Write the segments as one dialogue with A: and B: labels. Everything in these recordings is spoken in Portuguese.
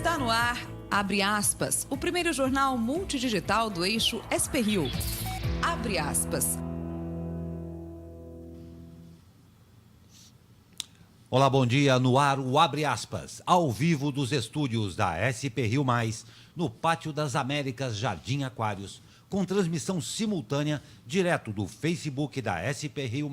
A: Está no ar, abre aspas, o primeiro jornal multidigital do eixo SP-Rio. Abre aspas.
B: Olá, bom dia. No ar, o Abre Aspas, ao vivo dos estúdios da SP-Rio+, no Pátio das Américas, Jardim Aquários, com transmissão simultânea direto do Facebook da SP-Rio+,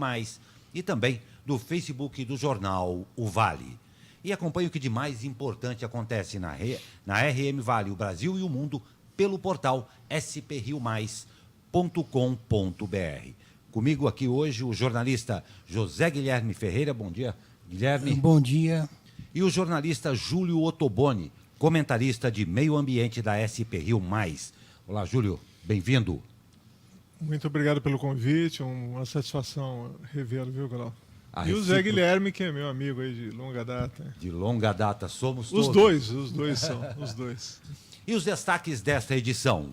B: e também do Facebook do jornal O Vale. E acompanhe o que de mais importante acontece na RM Vale, o Brasil e o mundo, pelo portal spriomais.com.br. Comigo aqui hoje o jornalista José Guilherme Ferreira. Bom dia, Guilherme.
C: Bom dia.
B: E o jornalista Júlio Ottoboni, comentarista de meio ambiente da SP-Rio+. Olá, Júlio, bem-vindo.
D: Muito obrigado pelo convite, uma satisfação revê-lo, viu, Carol? E o
B: recíproca...
D: Zé Guilherme, que é meu amigo aí de longa data.
B: De longa data, somos
D: os
B: todos.
D: Os dois são, os dois.
B: E os destaques desta edição.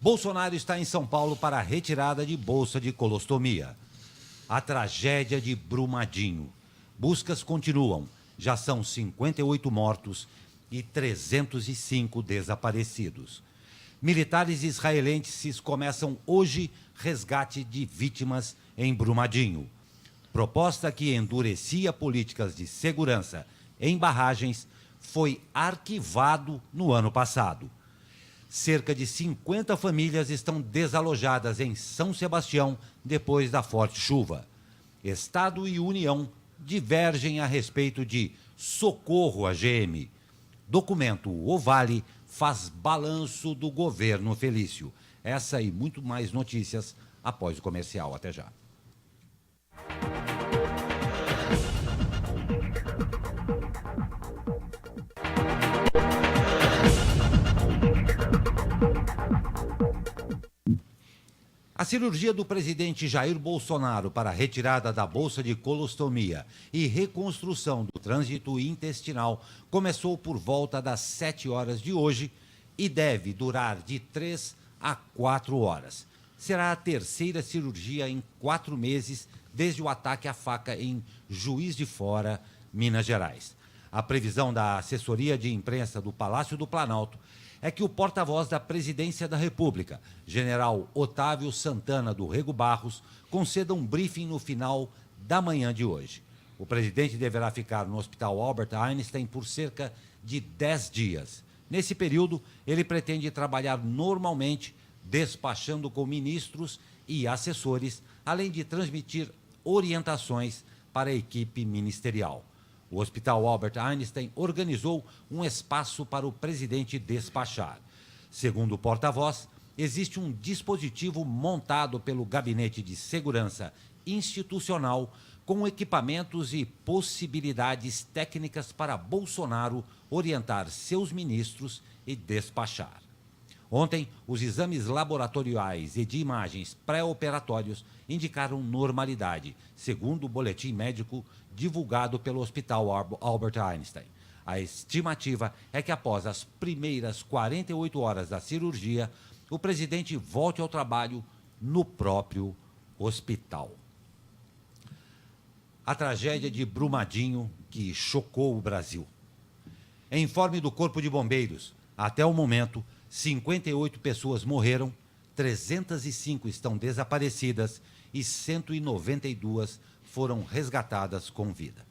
B: Bolsonaro está em São Paulo para a retirada de bolsa de colostomia. A tragédia de Brumadinho. Buscas continuam. Já são 58 mortos e 305 desaparecidos. Militares israelenses começam hoje resgate de vítimas em Brumadinho. Proposta que endurecia políticas de segurança em barragens foi arquivado no ano passado. Cerca de 50 famílias estão desalojadas em São Sebastião depois da forte chuva. Estado e União divergem a respeito de socorro à GM. Documento O Vale faz balanço do governo Felício. Essa e muito mais notícias após o comercial. Até já. A cirurgia do presidente Jair Bolsonaro para a retirada da bolsa de colostomia e reconstrução do trânsito intestinal começou por volta das 7 horas de hoje e deve durar de 3 a 4 horas. Será a terceira cirurgia em 4 meses desde o ataque à faca em Juiz de Fora, Minas Gerais. A previsão da assessoria de imprensa do Palácio do Planalto é que o porta-voz da Presidência da República, general Otávio Santana do Rego Barros, conceda um briefing no final da manhã de hoje. O presidente deverá ficar no Hospital Albert Einstein por cerca de 10 dias. Nesse período, ele pretende trabalhar normalmente, despachando com ministros e assessores, além de transmitir orientações para a equipe ministerial. O Hospital Albert Einstein organizou um espaço para o presidente despachar. Segundo o porta-voz, existe um dispositivo montado pelo Gabinete de Segurança Institucional com equipamentos e possibilidades técnicas para Bolsonaro orientar seus ministros e despachar. Ontem, os exames laboratoriais e de imagens pré-operatórios indicaram normalidade, segundo o boletim médico divulgado pelo Hospital Albert Einstein. A estimativa é que após as primeiras 48 horas da cirurgia, o presidente volte ao trabalho no próprio hospital. A tragédia de Brumadinho que chocou o Brasil. Em informe do Corpo de Bombeiros, até o momento, 58 pessoas morreram, 305 estão desaparecidas e 192 foram resgatadas com vida.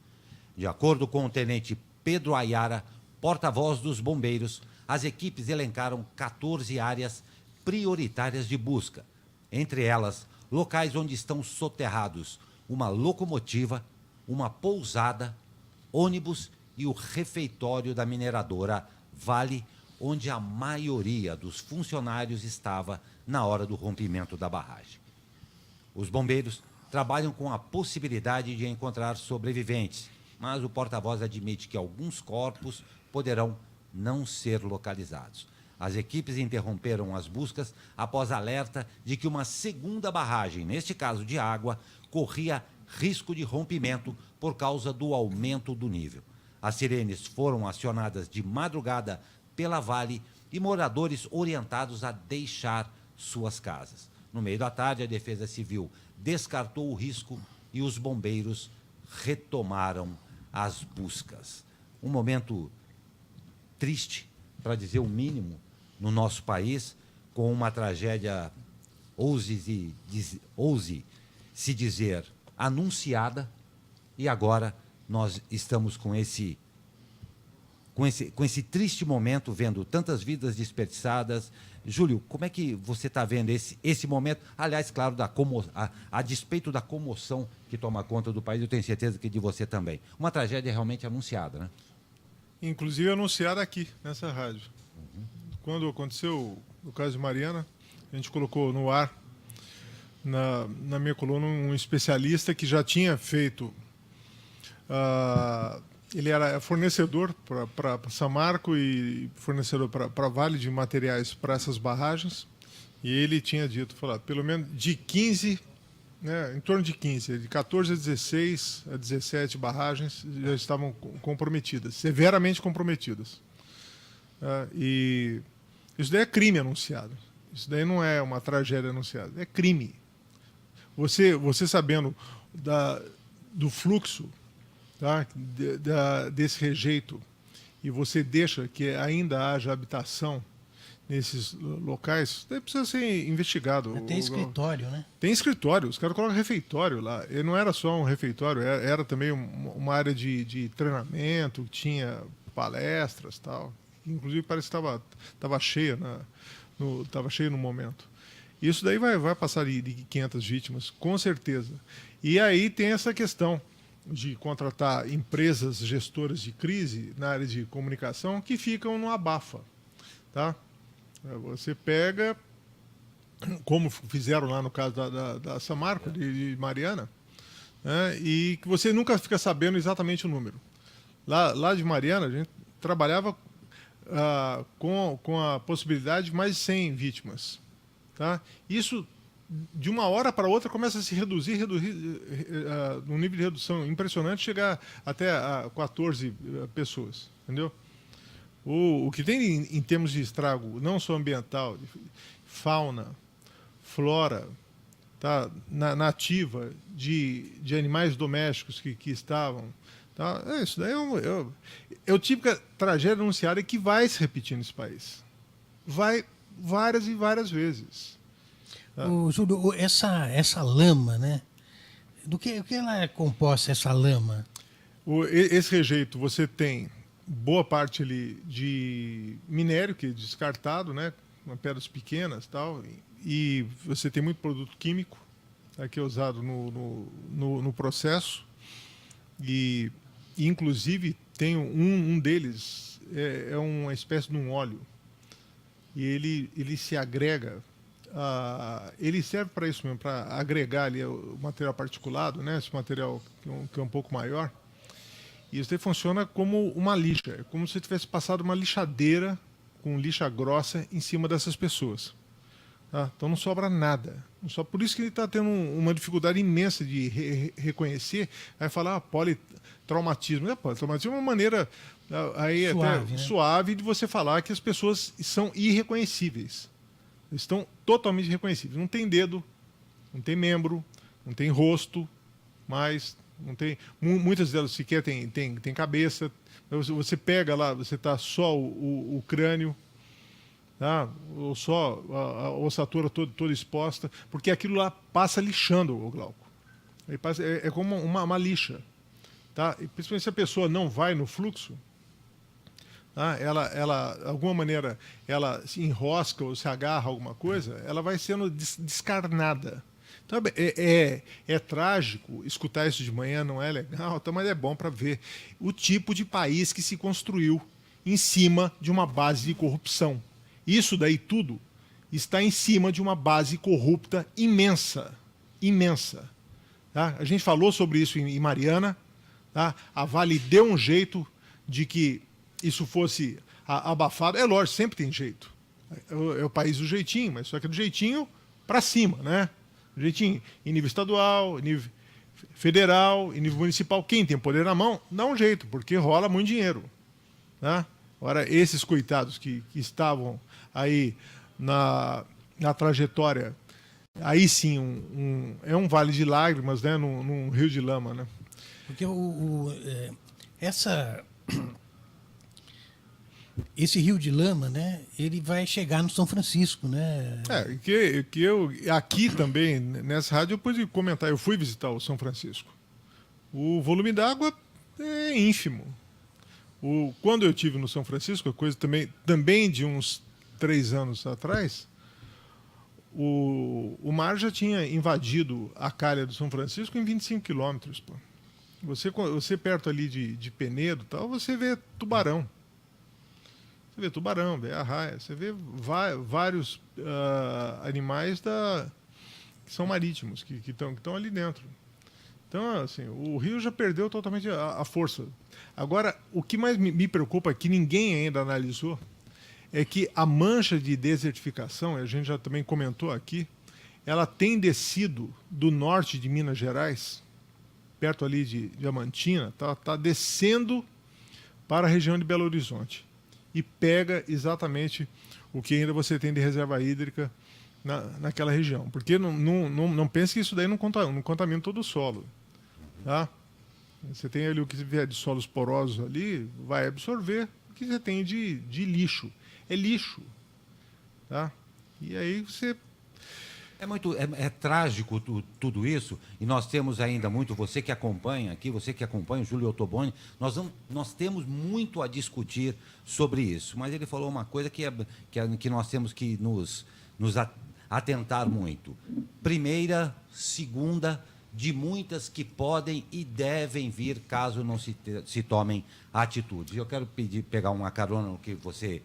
B: De acordo com o tenente Pedro Ayara, porta-voz dos bombeiros, as equipes elencaram 14 áreas prioritárias de busca, entre elas locais onde estão soterrados uma locomotiva, uma pousada, ônibus e o refeitório da mineradora Vale, onde a maioria dos funcionários estava na hora do rompimento da barragem. Os bombeiros trabalham com a possibilidade de encontrar sobreviventes, mas o porta-voz admite que alguns corpos poderão não ser localizados. As equipes interromperam as buscas após alerta de que uma segunda barragem, neste caso de água, corria risco de rompimento por causa do aumento do nível. As sirenes foram acionadas de madrugada pela Vale e moradores orientados a deixar suas casas. No meio da tarde, a Defesa Civil descartou o risco e os bombeiros retomaram as buscas. Um momento triste para dizer o mínimo, no nosso país, com uma tragédia, ouse se dizer, anunciada, e agora nós estamos com esse triste momento, vendo tantas vidas desperdiçadas. Júlio, como é que você está vendo esse momento? Aliás, claro, a despeito da comoção que toma conta do país, eu tenho certeza que de você também. Uma tragédia realmente anunciada, né?
D: Inclusive anunciada aqui, nessa rádio. Quando aconteceu o caso de Mariana, a gente colocou no ar, na minha coluna, um especialista que já tinha feito... ele era fornecedor para Samarco e fornecedor para Vale de materiais para essas barragens. E ele tinha dito, pelo menos de 15, né, em torno de 15, de 14 a 16, a 17 barragens já estavam comprometidas, severamente comprometidas. E isso daí é crime anunciado. Isso daí não é uma tragédia anunciada, é crime. Você sabendo do fluxo, tá, desse rejeito, e você deixa que ainda haja habitação nesses locais, isso daí precisa ser investigado.
C: Tem escritório, né?
D: Tem escritório, os caras colocam refeitório lá. E não era só um refeitório, era também uma área de treinamento, tinha palestras e tal. Inclusive parece que estava cheia, estava cheio no momento. Isso daí vai passar de 500 vítimas, com certeza. E aí tem essa questão de contratar empresas gestoras de crise na área de comunicação que ficam no abafa. Tá? Você pega, como fizeram lá no caso da Samarco, de Mariana, né, e que você nunca fica sabendo exatamente o número. Lá de Mariana, a gente trabalhava com a possibilidade de mais de 100 vítimas. Tá? Isso, de uma hora para outra, começa a se reduzir num nível de redução impressionante, chegar até a 14 pessoas. Entendeu? O que tem em termos de estrago, não só ambiental, de fauna, flora, tá? Nativa, de animais domésticos que estavam... Tá? Isso daí é o típica tragédia anunciada que vai se repetir nesse país. Vai várias e várias vezes. Tá?
C: Júlio, essa lama, né? Do que ela é composta, essa lama?
D: Esse rejeito, você tem boa parte ali de minério, que é descartado, né? Pedras pequenas e tal, e você tem muito produto químico, tá, que é usado no processo, e inclusive tem um deles, é uma espécie de um óleo, e ele se agrega, ele serve para isso mesmo, para agregar ali o material particulado, né, esse material que é um pouco maior, e isso aí funciona como uma lixa, é como se você tivesse passado uma lixadeira com lixa grossa em cima dessas pessoas. Tá? Então não sobra nada. Só por isso que ele está tendo uma dificuldade imensa de reconhecer, aí falar politraumatismo. Politraumatismo é uma maneira aí suave, até, né? Suave de você falar que as pessoas são irreconhecíveis. Estão totalmente irreconhecíveis. Não tem dedo, não tem membro, não tem rosto, mas não tem, muitas delas sequer tem cabeça. Você pega lá, você está só o crânio, tá? Ou só a ossatura toda exposta, porque aquilo lá passa lixando o Glauco. É como uma lixa. Tá? E principalmente se a pessoa não vai no fluxo, tá? Ela de alguma maneira, ela se enrosca ou se agarra a alguma coisa, ela vai sendo descarnada. Então, é trágico escutar isso de manhã, não é legal, então, mas é bom para ver o tipo de país que se construiu em cima de uma base de corrupção. Isso daí tudo está em cima de uma base corrupta imensa. Imensa. Tá? A gente falou sobre isso em Mariana. Tá? A Vale deu um jeito de que isso fosse abafado. É lógico, sempre tem jeito. É o país do jeitinho, mas só que do jeitinho para cima, né? Jeitinho em nível estadual, em nível federal, em nível municipal. Quem tem poder na mão, dá um jeito, porque rola muito dinheiro. Tá? Ora, esses coitados que estavam aí na trajetória, aí sim, é um vale de lágrimas, né, num rio de lama. Né?
C: Porque esse rio de lama, né, ele vai chegar no São Francisco, né?
D: Aqui também, nessa rádio, eu pude comentar, eu fui visitar o São Francisco. O volume d'água é ínfimo. Quando eu tive no São Francisco, coisa também de uns 3 anos atrás, o mar já tinha invadido a calha do São Francisco em 25 quilômetros. Você perto ali de Penedo, tal, você vê tubarão. Você vê tubarão, vê arraia, você vê vários animais que são marítimos, que estão ali dentro. Então, assim, o rio já perdeu totalmente a força. Agora, o que mais me preocupa, que ninguém ainda analisou, é que a mancha de desertificação, a gente já também comentou aqui, ela tem descido do norte de Minas Gerais, perto ali de Diamantina, tá descendo para a região de Belo Horizonte. E pega exatamente o que ainda você tem de reserva hídrica naquela região. Porque não pense que isso daí não contamina todo o solo. Tá? Você tem ali o que vier de solos porosos ali, vai absorver o que você tem de lixo. É lixo. Tá? E aí você...
B: É trágico tudo isso, e nós temos ainda muito, você que acompanha aqui, você que acompanha o Júlio Ottoboni, nós temos muito a discutir sobre isso, mas ele falou uma coisa que nós temos que nos atentar muito. Primeira, segunda, de muitas que podem e devem vir caso não se tomem atitudes. Eu quero pegar uma carona no que você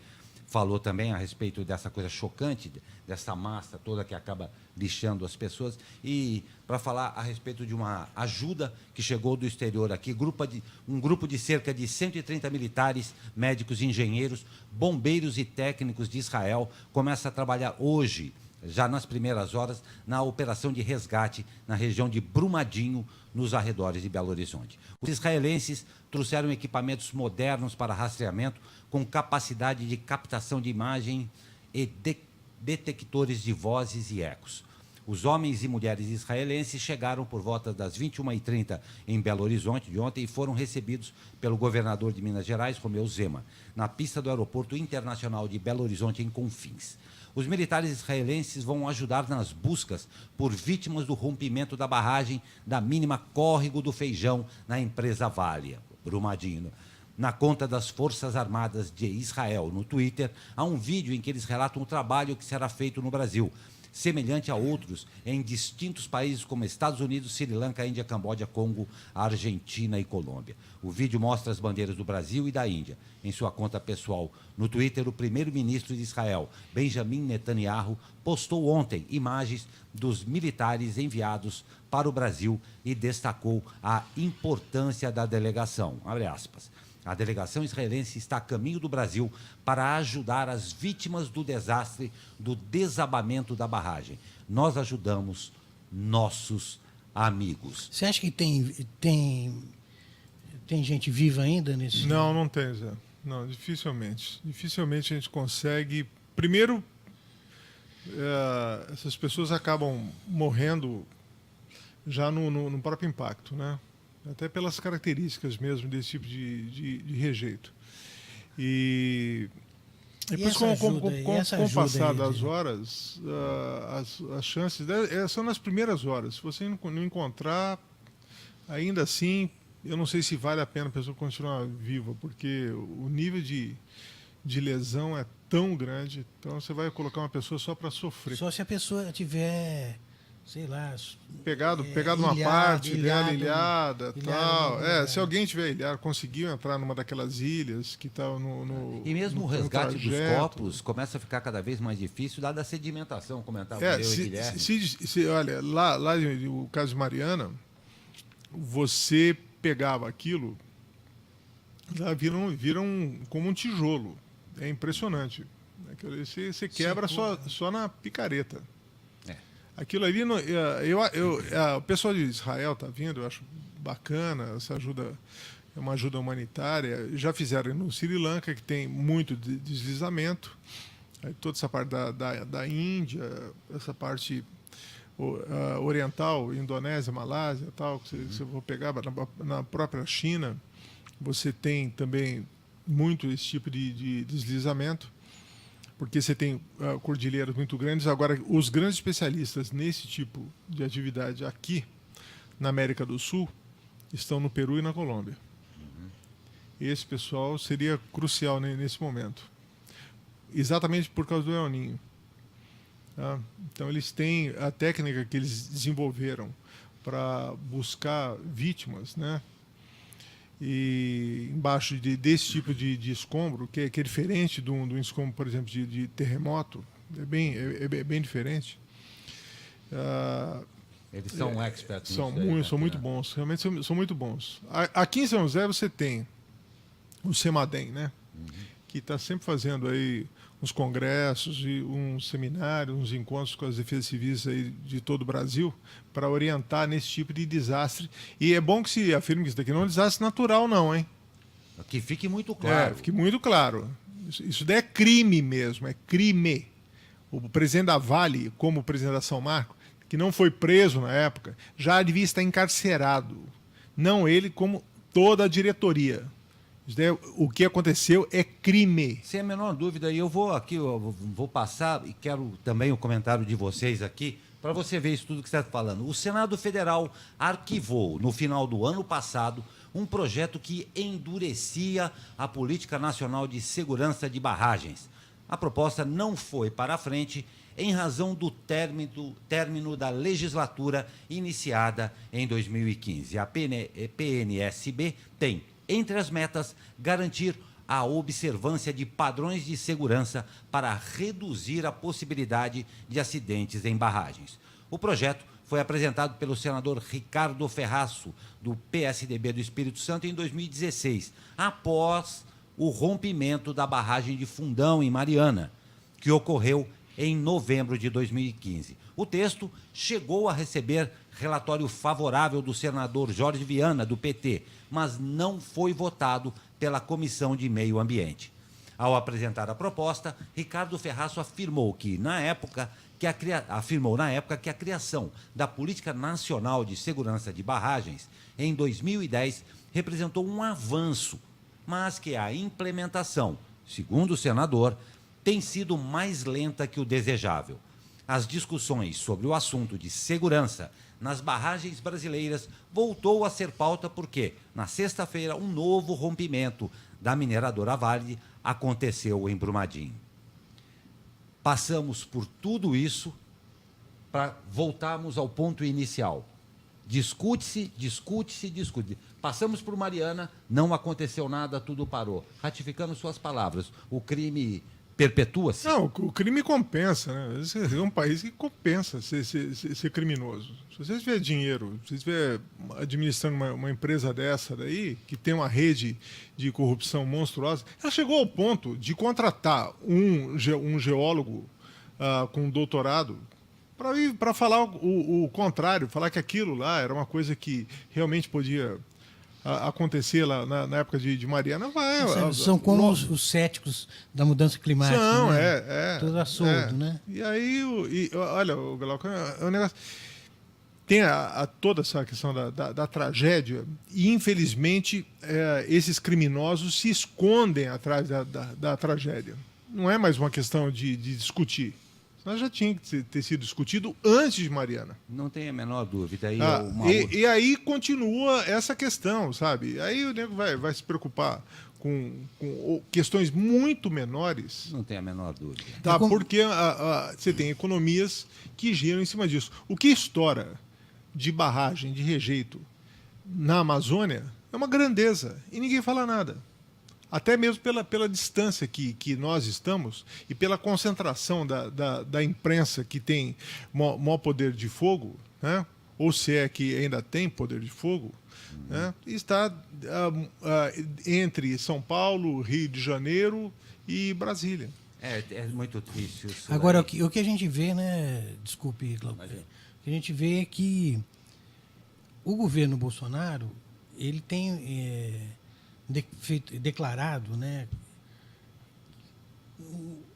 B: falou também a respeito dessa coisa chocante, dessa massa toda que acaba lixando as pessoas, e para falar a respeito de uma ajuda que chegou do exterior aqui, um grupo de cerca de 130 militares, médicos, engenheiros, bombeiros e técnicos de Israel começa a trabalhar hoje, já nas primeiras horas, na operação de resgate na região de Brumadinho, nos arredores de Belo Horizonte. Os israelenses trouxeram equipamentos modernos para rastreamento com capacidade de captação de imagem e detectores de vozes e ecos. Os homens e mulheres israelenses chegaram por volta das 21h30 em Belo Horizonte de ontem e foram recebidos pelo governador de Minas Gerais, Romeu Zema, na pista do Aeroporto Internacional de Belo Horizonte, em Confins. Os militares israelenses vão ajudar nas buscas por vítimas do rompimento da barragem da mínima Córrego do Feijão na empresa Vale, Brumadinho. Na conta das Forças Armadas de Israel, no Twitter, há um vídeo em que eles relatam o trabalho que será feito no Brasil, semelhante a outros em distintos países como Estados Unidos, Sri Lanka, Índia, Camboja, Congo, Argentina e Colômbia. O vídeo mostra as bandeiras do Brasil e da Índia. Em sua conta pessoal no Twitter, o primeiro-ministro de Israel, Benjamin Netanyahu, postou ontem imagens dos militares enviados para o Brasil e destacou a importância da delegação. Abre aspas. A delegação israelense está a caminho do Brasil para ajudar as vítimas do desastre do desabamento da barragem. Nós ajudamos nossos amigos.
C: Você acha que tem gente viva ainda nesse...
D: Não tem, Zé. Não, dificilmente. Dificilmente a gente consegue... Primeiro, essas pessoas acabam morrendo já no próprio impacto, né? Até pelas características mesmo desse tipo de rejeito. E depois, com o passar das horas, as chances são nas primeiras horas. Se você não encontrar, ainda assim, eu não sei se vale a pena a pessoa continuar viva, porque o nível de lesão é tão grande, então você vai colocar uma pessoa só para sofrer.
C: Só se a pessoa tiver... sei lá,
D: pegado uma parte dela ilhada, tal. Se alguém tiver ilhado, conseguiu entrar numa daquelas ilhas que estão no
B: e mesmo o resgate dos corpos começa a ficar cada vez mais difícil, dada a sedimentação, comentava eu e Guilherme.
D: Olha, lá no caso de Mariana, você pegava aquilo, lá viram como um tijolo. É impressionante. Você quebra só na picareta. Aquilo ali, o pessoal de Israel está vindo, eu acho bacana, essa ajuda é uma ajuda humanitária. Já fizeram no Sri Lanka, que tem muito deslizamento, aí toda essa parte da Índia, essa parte oriental, Indonésia, Malásia, tal, que você for pegar na própria China, você tem também muito esse tipo de deslizamento, porque você tem cordilheiras muito grandes. Agora, os grandes especialistas nesse tipo de atividade aqui na América do Sul estão no Peru e na Colômbia. Esse pessoal seria crucial nesse momento, exatamente por causa do El Niño. Tá? Então, eles têm a técnica que eles desenvolveram para buscar vítimas, né? E embaixo desse tipo de escombro, que é diferente de um escombro, por exemplo, de terremoto, é bem diferente.
B: Eles são experts.
D: São muito bons, realmente são muito bons. Aqui em São José você tem o CEMADEM, né? Que está sempre fazendo aí uns congressos e uns seminários, uns encontros com as defesas civis aí de todo o Brasil para orientar nesse tipo de desastre. E é bom que se afirme que isso daqui não é um desastre natural, não, hein?
B: Que fique muito claro.
D: Fique muito claro. Isso daí é crime mesmo, é crime. O presidente da Vale, como o presidente da São Marco, que não foi preso na época, já devia estar encarcerado. Não ele, como toda a diretoria. O que aconteceu é crime.
B: Sem a menor dúvida. E eu vou passar, e quero também o comentário de vocês aqui, para você ver isso tudo que você está falando. O Senado Federal arquivou, no final do ano passado, um projeto que endurecia a Política Nacional de Segurança de Barragens. A proposta não foi para a frente em razão do término da legislatura iniciada em 2015. A PNSB tem, entre as metas, garantir a observância de padrões de segurança para reduzir a possibilidade de acidentes em barragens. O projeto foi apresentado pelo senador Ricardo Ferraço, do PSDB do Espírito Santo, em 2016, após o rompimento da barragem de Fundão, em Mariana, que ocorreu em novembro de 2015. O texto chegou a receber relatório favorável do senador Jorge Viana, do PT, mas não foi votado pela Comissão de Meio Ambiente. Ao apresentar a proposta, Ricardo Ferraço afirmou na época que a criação da Política Nacional de Segurança de Barragens, em 2010, representou um avanço, mas que a implementação, segundo o senador, tem sido mais lenta que o desejável. As discussões sobre o assunto de segurança nas barragens brasileiras voltou a ser pauta porque, na sexta-feira, um novo rompimento da mineradora Vale aconteceu em Brumadinho. Passamos por tudo isso para voltarmos ao ponto inicial. Discute-se. Passamos por Mariana, não aconteceu nada, tudo parou. Ratificando suas palavras, o crime perpetua-se?
D: Não, o crime compensa, né? Esse é um país que compensa ser criminoso. Se você tiver dinheiro, se você estiver administrando uma empresa dessa daí, que tem uma rede de corrupção monstruosa, ela chegou ao ponto de contratar um geólogo com doutorado para falar o contrário, falar que aquilo lá era uma coisa que realmente podia acontecer lá na época de Mariana.
C: São como os céticos da mudança climática.
D: São,
C: né? Tudo assoldo, né?
D: E aí, olha, o Glauco, é um negócio... Tem toda essa questão da tragédia e, infelizmente, esses criminosos se escondem atrás da tragédia. Não é mais uma questão de discutir. Mas já tinha que ter sido discutido antes de Mariana.
B: Não tem a menor dúvida.
D: E aí continua essa questão, sabe? Aí o nego vai se preocupar com questões muito menores.
B: Não tem a menor dúvida.
D: Tá, porque você tem economias que giram em cima disso. O que estoura de barragem, de rejeito na Amazônia é uma grandeza e ninguém fala nada. Até mesmo pela distância que nós estamos e pela concentração da imprensa que tem maior poder de fogo, né? Ou se é que ainda tem poder de fogo, né? Está entre São Paulo, Rio de Janeiro e Brasília.
B: É muito triste isso.
C: Agora, o que a gente vê, né? Desculpe, Glauco. O que a gente vê é que o governo Bolsonaro, ele tem... declarado, né,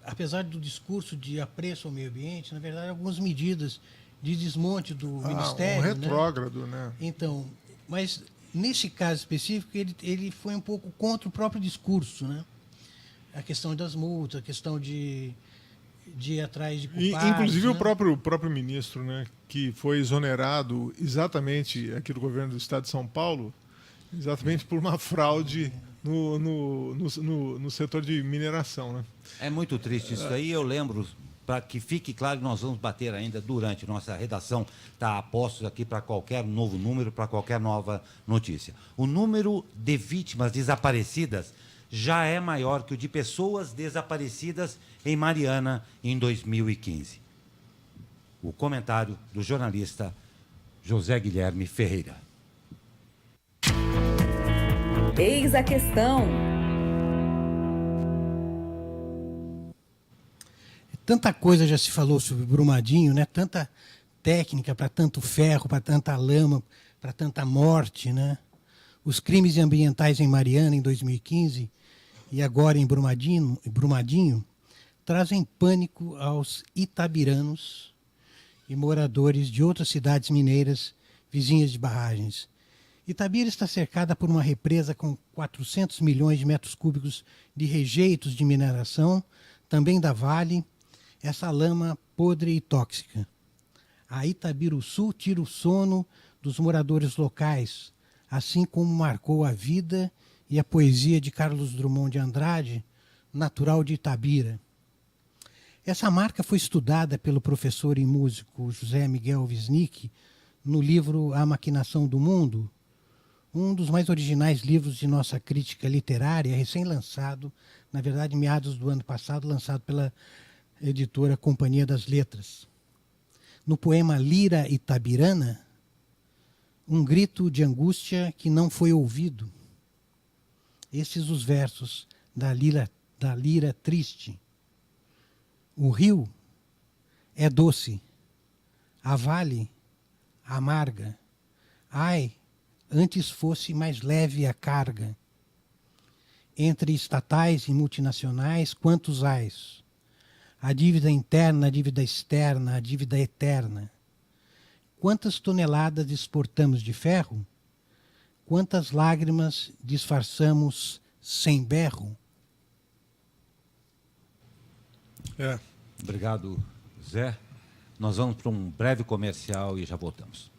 C: apesar do discurso de apreço ao meio ambiente, na verdade, algumas medidas de desmonte do Ministério.
D: Um retrógrado, né?
C: Então, mas nesse caso específico, ele foi um pouco contra o próprio discurso, né? A questão das multas, a questão de ir atrás de culpados.
D: Inclusive,
C: né?
D: o próprio ministro, né, que foi exonerado exatamente aqui do governo do estado de São Paulo, exatamente por uma fraude no setor de mineração. Né?
B: É muito triste isso daí. Eu lembro, para que fique claro, nós vamos bater ainda durante nossa redação, está a postos aqui para qualquer novo número, para qualquer nova notícia. O número de vítimas desaparecidas já é maior que o de pessoas desaparecidas em Mariana em 2015. O comentário do jornalista José Guilherme Ferreira.
A: Eis a questão.
C: Tanta coisa já se falou sobre Brumadinho, né? Tanta técnica para tanto ferro, para tanta lama, para tanta morte, né? Os crimes ambientais em Mariana em 2015 e agora em Brumadinho trazem pânico aos itabiranos e moradores de outras cidades mineiras vizinhas de barragens. Itabira está cercada por uma represa com 400 milhões de metros cúbicos de rejeitos de mineração, também da Vale, essa lama podre e tóxica. A Itabiruçu tira o sono dos moradores locais, assim como marcou a vida e a poesia de Carlos Drummond de Andrade, natural de Itabira. Essa marca foi estudada pelo professor e músico José Miguel Wisnik no livro A Maquinação do Mundo, um dos mais originais livros de nossa crítica literária, recém-lançado, na verdade, meados do ano passado, lançado pela editora Companhia das Letras. No poema Lira Itabirana, um grito de angústia que não foi ouvido. Esses os versos da Lira Triste. O rio é doce, a vale amarga. Ai, antes fosse mais leve a carga. Entre estatais e multinacionais, quantos ais? A dívida interna, a dívida externa, a dívida eterna. Quantas toneladas exportamos de ferro? Quantas lágrimas disfarçamos sem berro?
B: Obrigado, Zé. Nós vamos para um breve comercial e já voltamos.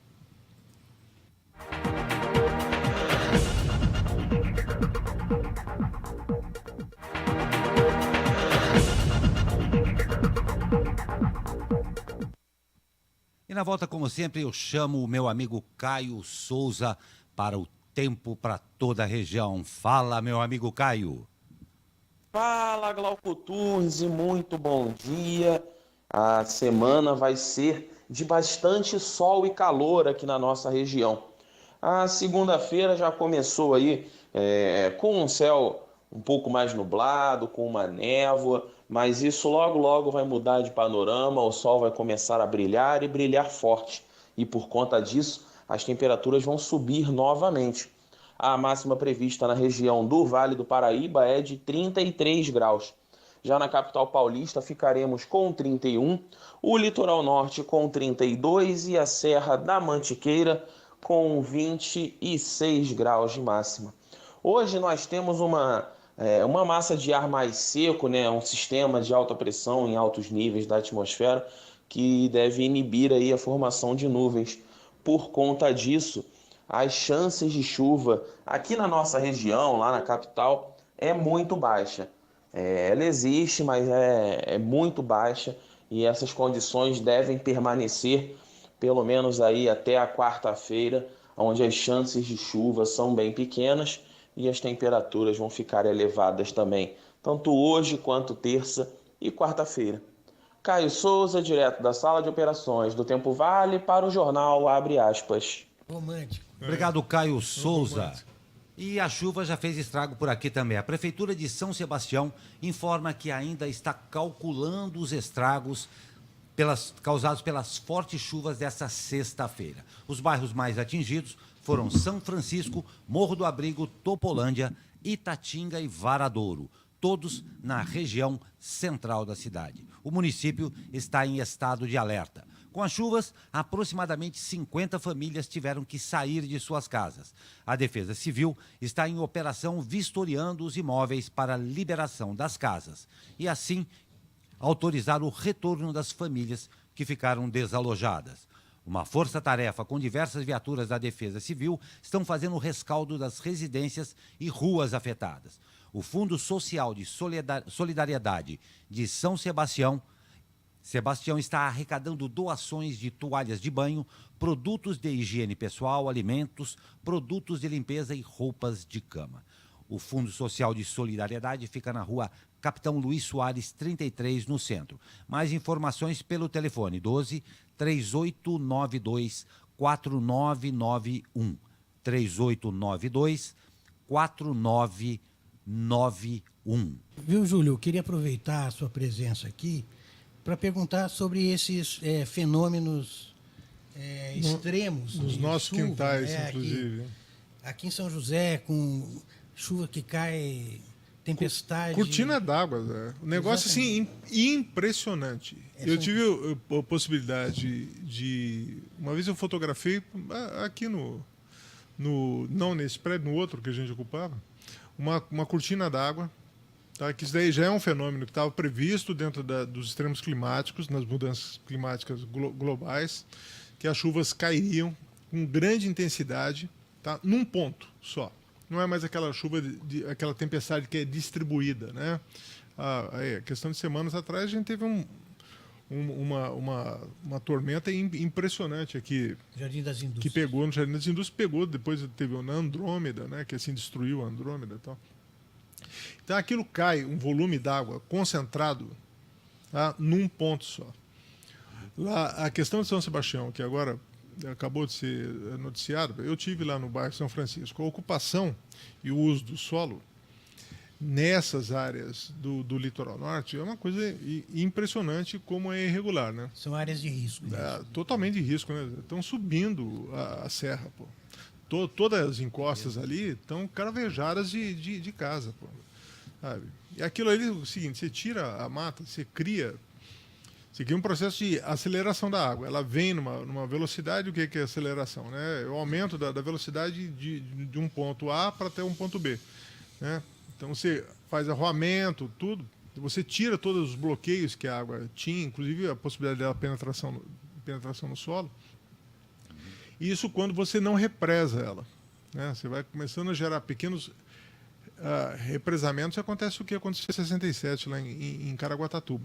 B: E na volta, como sempre, eu chamo o meu amigo Caio Souza para o tempo para toda a região. Fala, meu amigo Caio.
E: Fala, Glauco Turnes, e muito bom dia. A semana vai ser de bastante sol e calor aqui na nossa região. A segunda-feira já começou aí com um céu um pouco mais nublado, com uma névoa, mas isso logo logo vai mudar de panorama, o sol vai começar a brilhar e brilhar forte. E por conta disso, as temperaturas vão subir novamente. A máxima prevista na região do Vale do Paraíba é de 33 graus. Já na capital paulista ficaremos com 31, o litoral norte com 32 e a Serra da Mantiqueira com 26 graus de máxima. Hoje nós temos uma massa de ar mais seco, né? Um sistema de alta pressão em altos níveis da atmosfera que deve inibir aí a formação de nuvens. Por conta disso, as chances de chuva aqui na nossa região, lá na capital, é muito baixa. Ela existe, mas é muito baixa e essas condições devem permanecer pelo menos aí até a quarta-feira, onde as chances de chuva são bem pequenas e as temperaturas vão ficar elevadas também, tanto hoje quanto terça e quarta-feira. Caio Souza, direto da Sala de Operações do Tempo Vale, para o jornal Abre Aspas.
C: Romântico.
B: Obrigado, Caio Souza. E a chuva já fez estrago por aqui também. A Prefeitura de São Sebastião informa que ainda está calculando os estragos causados pelas fortes chuvas dessa sexta-feira. Os bairros mais atingidos foram São Francisco, Morro do Abrigo, Topolândia, Itatinga e Varadouro, todos na região central da cidade. O município está em estado de alerta. Com as chuvas, aproximadamente 50 famílias tiveram que sair de suas casas. A Defesa Civil está em operação vistoriando os imóveis para liberação das casas e, assim, autorizar o retorno das famílias que ficaram desalojadas. Uma força-tarefa com diversas viaturas da Defesa Civil estão fazendo o rescaldo das residências e ruas afetadas. O Fundo Social de Solidariedade de São Sebastião está arrecadando doações de toalhas de banho, produtos de higiene pessoal, alimentos, produtos de limpeza e roupas de cama. O Fundo Social de Solidariedade fica na rua Capitão Luiz Soares, 33, no centro. Mais informações pelo telefone 12 3892 4991. 3892 4991.
C: Viu, Júlio? Eu queria aproveitar a sua presença aqui para perguntar sobre esses fenômenos extremos.
D: Nos
C: de
D: nossos
C: chuva,
D: quintais,
C: né?
D: inclusive.
C: Aqui em São José, com chuva que cai, tempestade.
D: Cortina d'água, né? Um negócio assim impressionante. Eu tive a possibilidade de. Uma vez eu fotografei aqui não nesse prédio, no outro que a gente ocupava, uma cortina d'água. Tá, que isso daí já é um fenômeno que estava previsto dentro dos extremos climáticos, nas mudanças climáticas globais, que as chuvas cairiam com grande intensidade, tá, num ponto só. Não é mais aquela chuva, aquela tempestade que é distribuída, né? A questão de semanas atrás a gente teve uma tormenta impressionante aqui.
C: Jardim das Indústrias.
D: Que pegou no Jardim das Indústrias, depois teve na Andrômeda, né? Que assim destruiu a Andrômeda e tal. Então aquilo cai, um volume d'água concentrado, tá, num ponto só. Lá, a questão de São Sebastião, que agora acabou de ser noticiado, eu tive lá no bairro São Francisco. A ocupação e o uso do solo nessas áreas do litoral norte é uma coisa impressionante como é irregular, né?
C: São áreas de risco.
D: Totalmente de risco, né? Estão subindo a serra, pô. Todas as encostas ali estão cravejadas de casa, pô. Sabe? E aquilo ali é o seguinte: você tira a mata, você cria um processo de aceleração da água. Ela vem numa velocidade, o que é aceleração? Né? É o aumento da velocidade de um ponto A para até um ponto B. Né? Então você faz arroamento, tudo, você tira todos os bloqueios que a água tinha, inclusive a possibilidade dela penetração no solo. Isso quando você não represa ela. Né? Você vai começando a gerar pequenos represamentos. Acontece o que aconteceu em 67, lá em Caraguatatuba.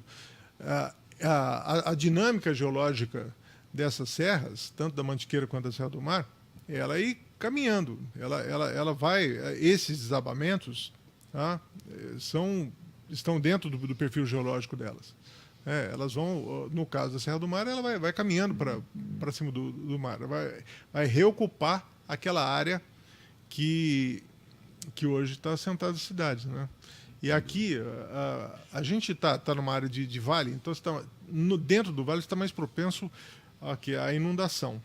D: A dinâmica geológica dessas serras, tanto da Mantiqueira quanto da Serra do Mar, ela ir caminhando. Ela vai... Esses desabamentos, tá, estão dentro do perfil geológico delas. Elas vão, no caso da Serra do Mar, ela vai caminhando para cima do mar, vai reocupar aquela área que hoje está assentada as cidades, né? E aqui a gente está numa área de vale, então dentro do vale está mais propenso à inundação,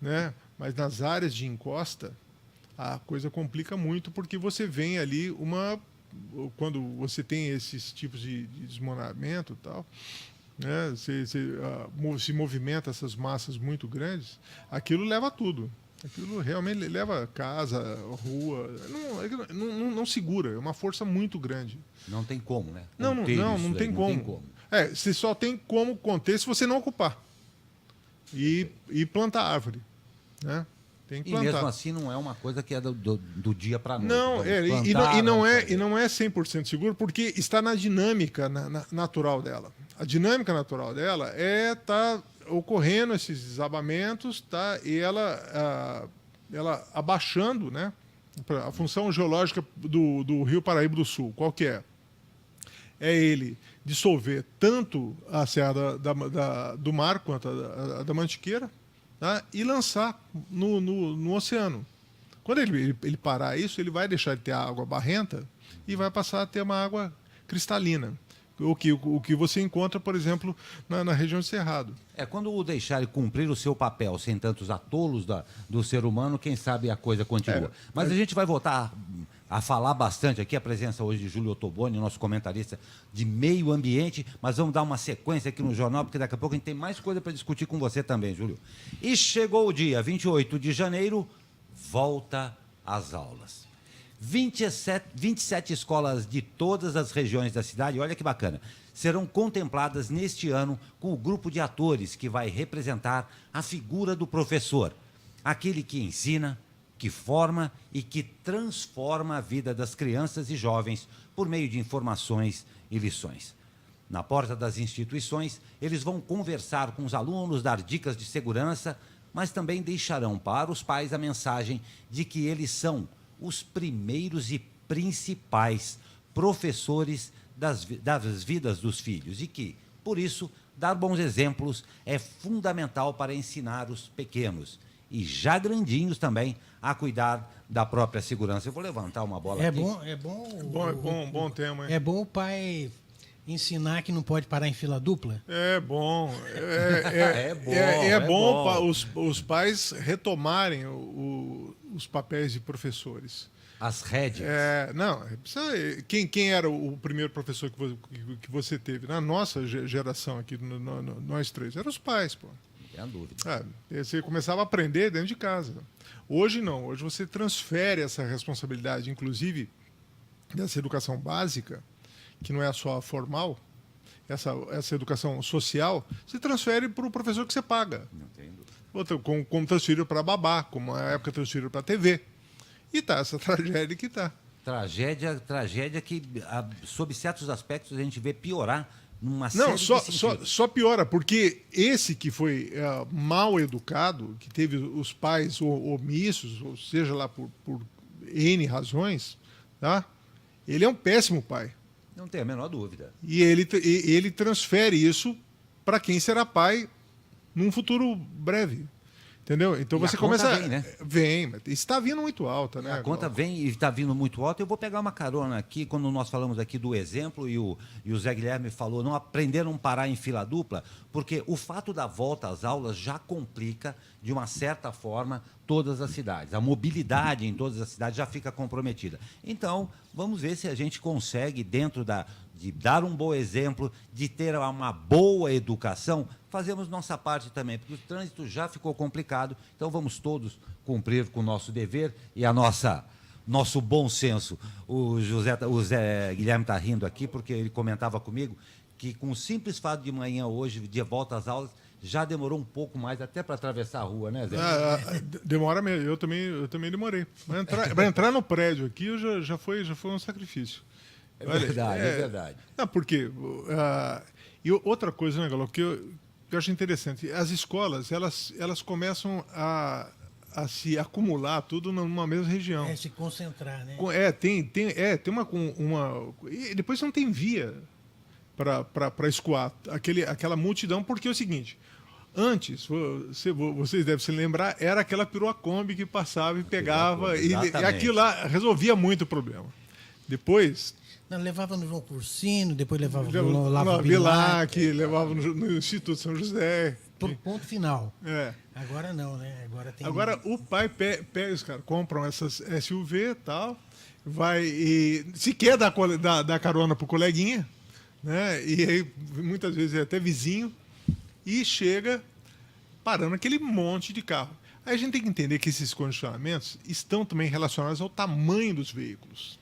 D: né? Mas nas áreas de encosta a coisa complica muito, porque você vem ali quando você tem esses tipos de desmoronamento e tal, né, se movimenta essas massas muito grandes, aquilo leva tudo. Aquilo realmente leva casa, rua, não segura, é uma força muito grande.
B: Não tem como, né?
D: Não tem como. Você só tem como conter se você não ocupar e plantar árvore, né? Tem que plantar.
B: E mesmo assim não é uma coisa que é do dia para a noite.
D: Não, e não é 100% seguro, porque está na dinâmica natural dela. A dinâmica natural dela tá ocorrendo esses desabamentos, tá? E ela abaixando, né? A função geológica do Rio Paraíba do Sul, qual que é? É ele dissolver tanto a Serra do Mar quanto a da Mantiqueira, tá? E lançar no oceano. Quando ele parar isso, ele vai deixar de ter água barrenta e vai passar a ter uma água cristalina. O que você encontra, por exemplo, na região de Cerrado.
B: Quando o deixar cumprir o seu papel sem tantos atolos do ser humano, quem sabe a coisa continua. Mas a gente vai voltar a falar bastante aqui, a presença hoje de Júlio Ottoboni, nosso comentarista de meio ambiente, mas vamos dar uma sequência aqui no jornal, porque daqui a pouco a gente tem mais coisa para discutir com você também, Júlio. E chegou o dia, 28 de janeiro, volta às aulas. 27 escolas de todas as regiões da cidade, olha que bacana, serão contempladas neste ano com o grupo de atores que vai representar a figura do professor, aquele que ensina, que forma e que transforma a vida das crianças e jovens por meio de informações e lições. Na porta das instituições, eles vão conversar com os alunos, dar dicas de segurança, mas também deixarão para os pais a mensagem de que eles são os primeiros e principais professores das vidas dos filhos e que, por isso, dar bons exemplos é fundamental para ensinar os pequenos e já grandinhos também a cuidar da própria segurança. Eu vou levantar uma bola aqui.
D: Bom tema, hein?
C: É bom o pai ensinar que não pode parar em fila dupla?
D: É bom.
B: É bom.
D: Os pais retomarem os papéis de professores.
B: As rédeas.
D: Quem era o primeiro professor que você teve? Na nossa geração aqui, nós três, eram os pais, pô.
B: Não tem dúvida.
D: Você começava a aprender dentro de casa. Hoje não. Hoje você transfere essa responsabilidade, inclusive dessa educação básica, que não é só formal, essa educação social, você transfere para o professor que você paga.
B: Não tem dúvida.
D: Como transferiram para babá, como na época transferiram para a TV. E tá, essa tragédia que tá.
B: Tragédia que, sob certos aspectos, a gente vê piorar numa
D: Não,
B: série de sentidos.
D: só piora, porque esse que foi mal educado, que teve os pais omissos, ou seja lá por N razões, tá? Ele é um péssimo pai.
B: Não tem a menor dúvida.
D: E ele transfere isso para quem será pai num futuro breve. Entendeu? Então
B: E
D: você
B: a conta
D: começa.
B: vem, né?
D: Vem, mas está vindo muito alta, né?
B: A conta vem e está vindo muito alta. Eu vou pegar uma carona aqui, quando nós falamos aqui do exemplo, e o Zé Guilherme falou, não aprenderam a parar em fila dupla, porque o fato da volta às aulas já complica, de uma certa forma, todas as cidades. A mobilidade em todas as cidades já fica comprometida. Então, vamos ver se a gente consegue, dentro de dar um bom exemplo, de ter uma boa educação, fazemos nossa parte também, porque o trânsito já ficou complicado, então vamos todos cumprir com o nosso dever e nosso bom senso. O Zé Guilherme está rindo aqui, porque ele comentava comigo que com o simples fato de manhã hoje, de volta às aulas, já demorou um pouco mais até para atravessar a rua, né, Zé?
D: Demora mesmo, eu também demorei. Para entrar no prédio aqui já foi um sacrifício.
B: É verdade, é verdade.
D: Não, porque e outra coisa, né, Galo, que eu acho interessante, as escolas elas começam a se acumular tudo numa mesma região.
C: Se concentrar, né?
D: Tem uma e depois não tem via para escoar aquela multidão, porque é o seguinte. Antes, vocês devem se lembrar, era aquela perua Kombi que passava e pegava, e aquilo lá resolvia muito o problema. Depois...
C: Não, levava no João Cursino, depois levava no
D: Olavo Bilac, levava no Instituto São José.
C: Ponto final.
D: É.
C: Agora não, né?
D: Agora o pai pega, os caras compram essas SUV e tal, vai e se quer dar carona pro coleguinha, né? E aí muitas vezes é até vizinho, e chega parando aquele monte de carro. Aí a gente tem que entender que esses condicionamentos estão também relacionados ao tamanho dos veículos.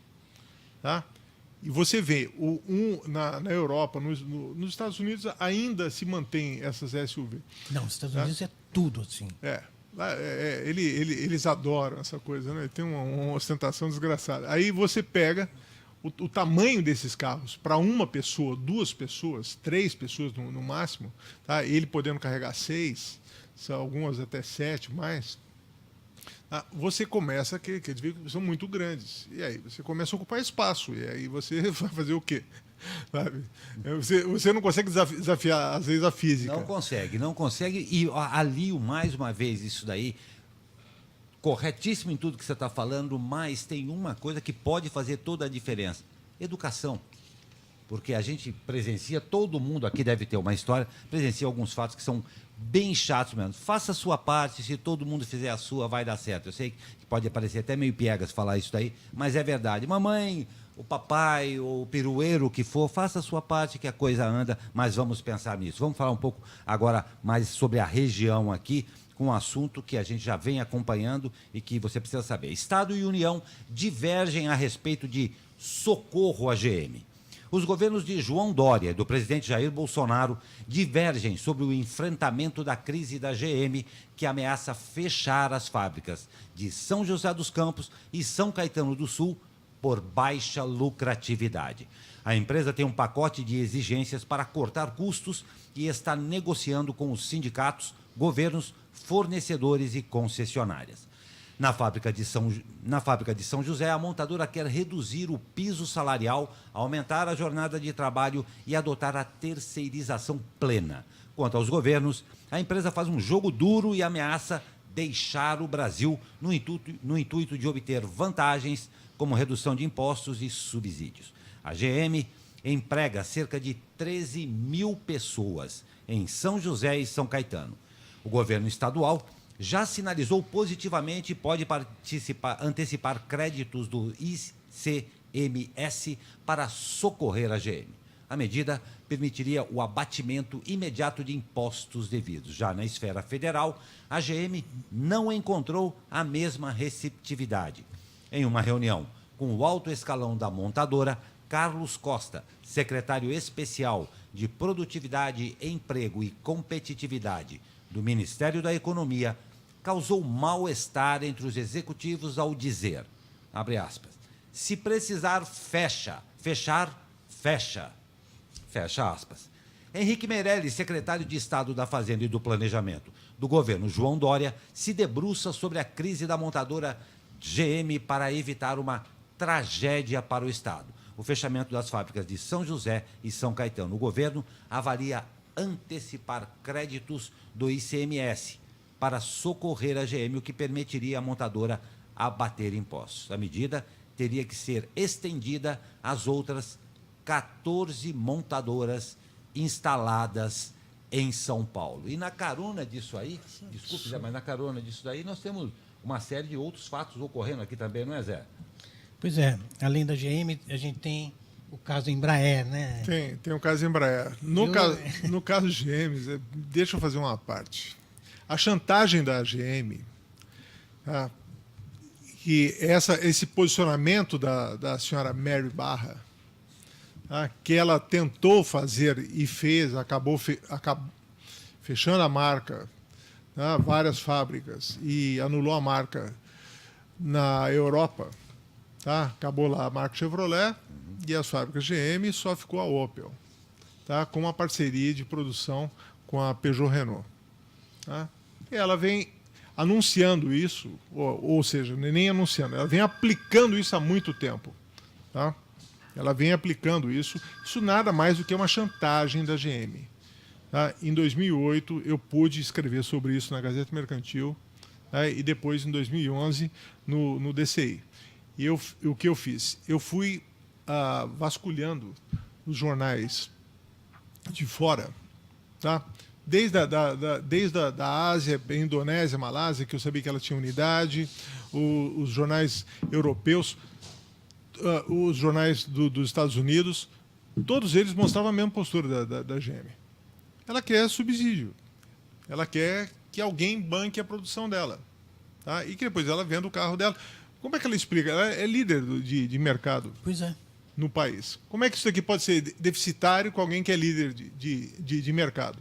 D: Tá? E você vê, na Europa, nos Estados Unidos, ainda se mantém essas SUV.
C: Não, nos Estados Unidos é tudo assim.
D: Eles adoram essa coisa, né? Tem uma ostentação desgraçada. Aí você pega o tamanho desses carros para uma pessoa, 2 pessoas, 3 pessoas no máximo, tá? Ele podendo carregar 6, algumas até 7 mais. Você começa que eles são muito grandes. E aí você começa a ocupar espaço. E aí você vai fazer o quê? Sabe? Você não consegue desafiar, às vezes, a física.
B: Não consegue. E alio mais uma vez isso daí. Corretíssimo em tudo que você está falando, mas tem uma coisa que pode fazer toda a diferença. Educação. porque a gente presencia, todo mundo aqui deve ter uma história, presencia alguns fatos que são bem chatos mesmo. Faça a sua parte, se todo mundo fizer a sua, vai dar certo. Eu sei que pode parecer até meio piegas falar isso daí, mas é verdade. Mamãe, o papai, o pirueiro, o que for, faça a sua parte que a coisa anda, mas vamos pensar nisso. Vamos falar um pouco agora mais sobre a região aqui, com um assunto que a gente já vem acompanhando e que você precisa saber. Estado e União divergem a respeito de socorro à GM. Os governos de João Dória e do presidente Jair Bolsonaro divergem sobre o enfrentamento da crise da GM, que ameaça fechar as fábricas de São José dos Campos e São Caetano do Sul por baixa lucratividade. A empresa tem um pacote de exigências para cortar custos e está negociando com os sindicatos, governos, fornecedores e concessionárias. Na fábrica de São José, a montadora quer reduzir o piso salarial, aumentar a jornada de trabalho e adotar a terceirização plena. Quanto aos governos, a empresa faz um jogo duro e ameaça deixar o Brasil no intuito de obter vantagens como redução de impostos e subsídios. A GM emprega cerca de 13 mil pessoas em São José e São Caetano. O governo estadual já sinalizou positivamente e pode antecipar créditos do ICMS para socorrer a GM. A medida permitiria o abatimento imediato de impostos devidos. Já na esfera federal, a GM não encontrou a mesma receptividade. Em uma reunião com o alto escalão da montadora, Carlos Costa, secretário especial de Produtividade, Emprego e Competitividade do Ministério da Economia, causou mal-estar entre os executivos ao dizer, abre aspas, se precisar, fecha, fechar, fecha, fecha aspas. Henrique Meirelles, secretário de Estado da Fazenda e do Planejamento do governo João Dória, se debruça sobre a crise da montadora GM para evitar uma tragédia para o Estado. O fechamento das fábricas de São José e São Caetano. O governo avalia antecipar créditos do ICMS para socorrer a GM, o que permitiria à montadora abater impostos. A medida teria que ser estendida às outras 14 montadoras instaladas em São Paulo. E na carona disso aí, desculpe, Zé, mas na carona disso daí nós temos uma série de outros fatos ocorrendo aqui também, não é, Zé?
C: Pois é, além da GM, a gente tem o caso Embraer, né?
D: Tem o caso Embraer. No caso GM, deixa eu fazer uma parte. A chantagem da GM, tá? E esse posicionamento da senhora Mary Barra, tá? Que ela tentou fazer e fez, acabou fechando a marca, tá? Várias fábricas, e anulou a marca na Europa. Tá? Acabou lá a marca Chevrolet e as fábricas GM, só ficou a Opel, tá? Com uma parceria de produção com a Peugeot Renault. Tá? E ela vem anunciando isso, ou seja, nem anunciando, ela vem aplicando isso há muito tempo. Tá? Ela vem aplicando isso nada mais do que uma chantagem da GM. Tá? Em 2008, eu pude escrever sobre isso na Gazeta Mercantil, tá? E depois, em 2011, no DCI. E o que eu fiz? Eu fui vasculhando os jornais de fora, tá? Desde a Ásia, Indonésia, Malásia, que eu sabia que ela tinha unidade, os jornais europeus, os jornais dos Estados Unidos, todos eles mostravam a mesma postura da GM. Ela quer subsídio, ela quer que alguém banque a produção dela, tá? E que depois ela venda o carro dela. Como é que ela explica? Ela é líder de mercado,
C: pois é,
D: no país. Como é que isso aqui pode ser deficitário com alguém que é líder de mercado?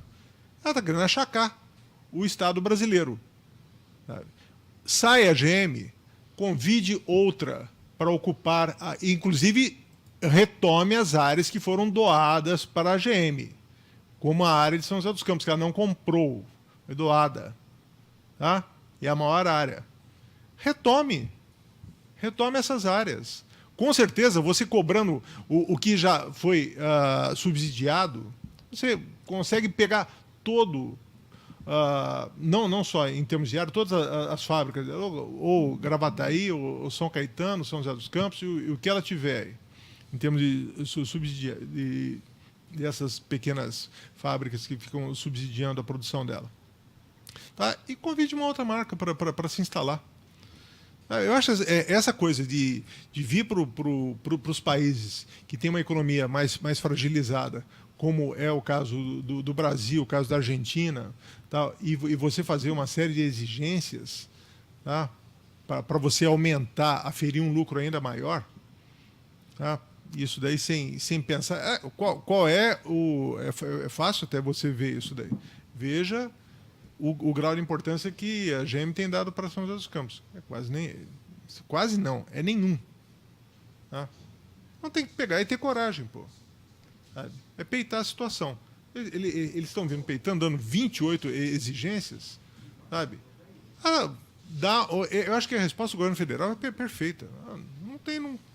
D: Ela está querendo achacar o Estado brasileiro. Sabe? Sai a GM, convide outra para ocupar, inclusive retome as áreas que foram doadas para a GM, como a área de São José dos Campos, que ela não comprou, foi doada. Tá? É a maior área. Retome essas áreas. Com certeza, você cobrando o que já foi subsidiado, você consegue pegar todo, não só em termos de área, todas as fábricas, ou Gravataí, ou São Caetano, São José dos Campos, e o que ela tiver. em termos de subsidiar dessas pequenas fábricas que ficam subsidiando a produção dela. Tá? E convide uma outra marca para se instalar. Eu acho essa coisa de vir para os países que têm uma economia mais fragilizada, como é o caso do Brasil, o caso da Argentina, tá? E você fazer uma série de exigências, tá? Para você aumentar, aferir um lucro ainda maior, tá? Isso daí sem pensar. Qual é o. É fácil até você ver isso daí. Veja o grau de importância que a GM tem dado para São José dos Campos. Quase não, é nenhum. Tá? Não tem que pegar e ter coragem, pô. Sabe? É peitar a situação. Eles estão vindo peitando, dando 28 exigências, sabe? Eu acho que a resposta do governo federal é perfeita.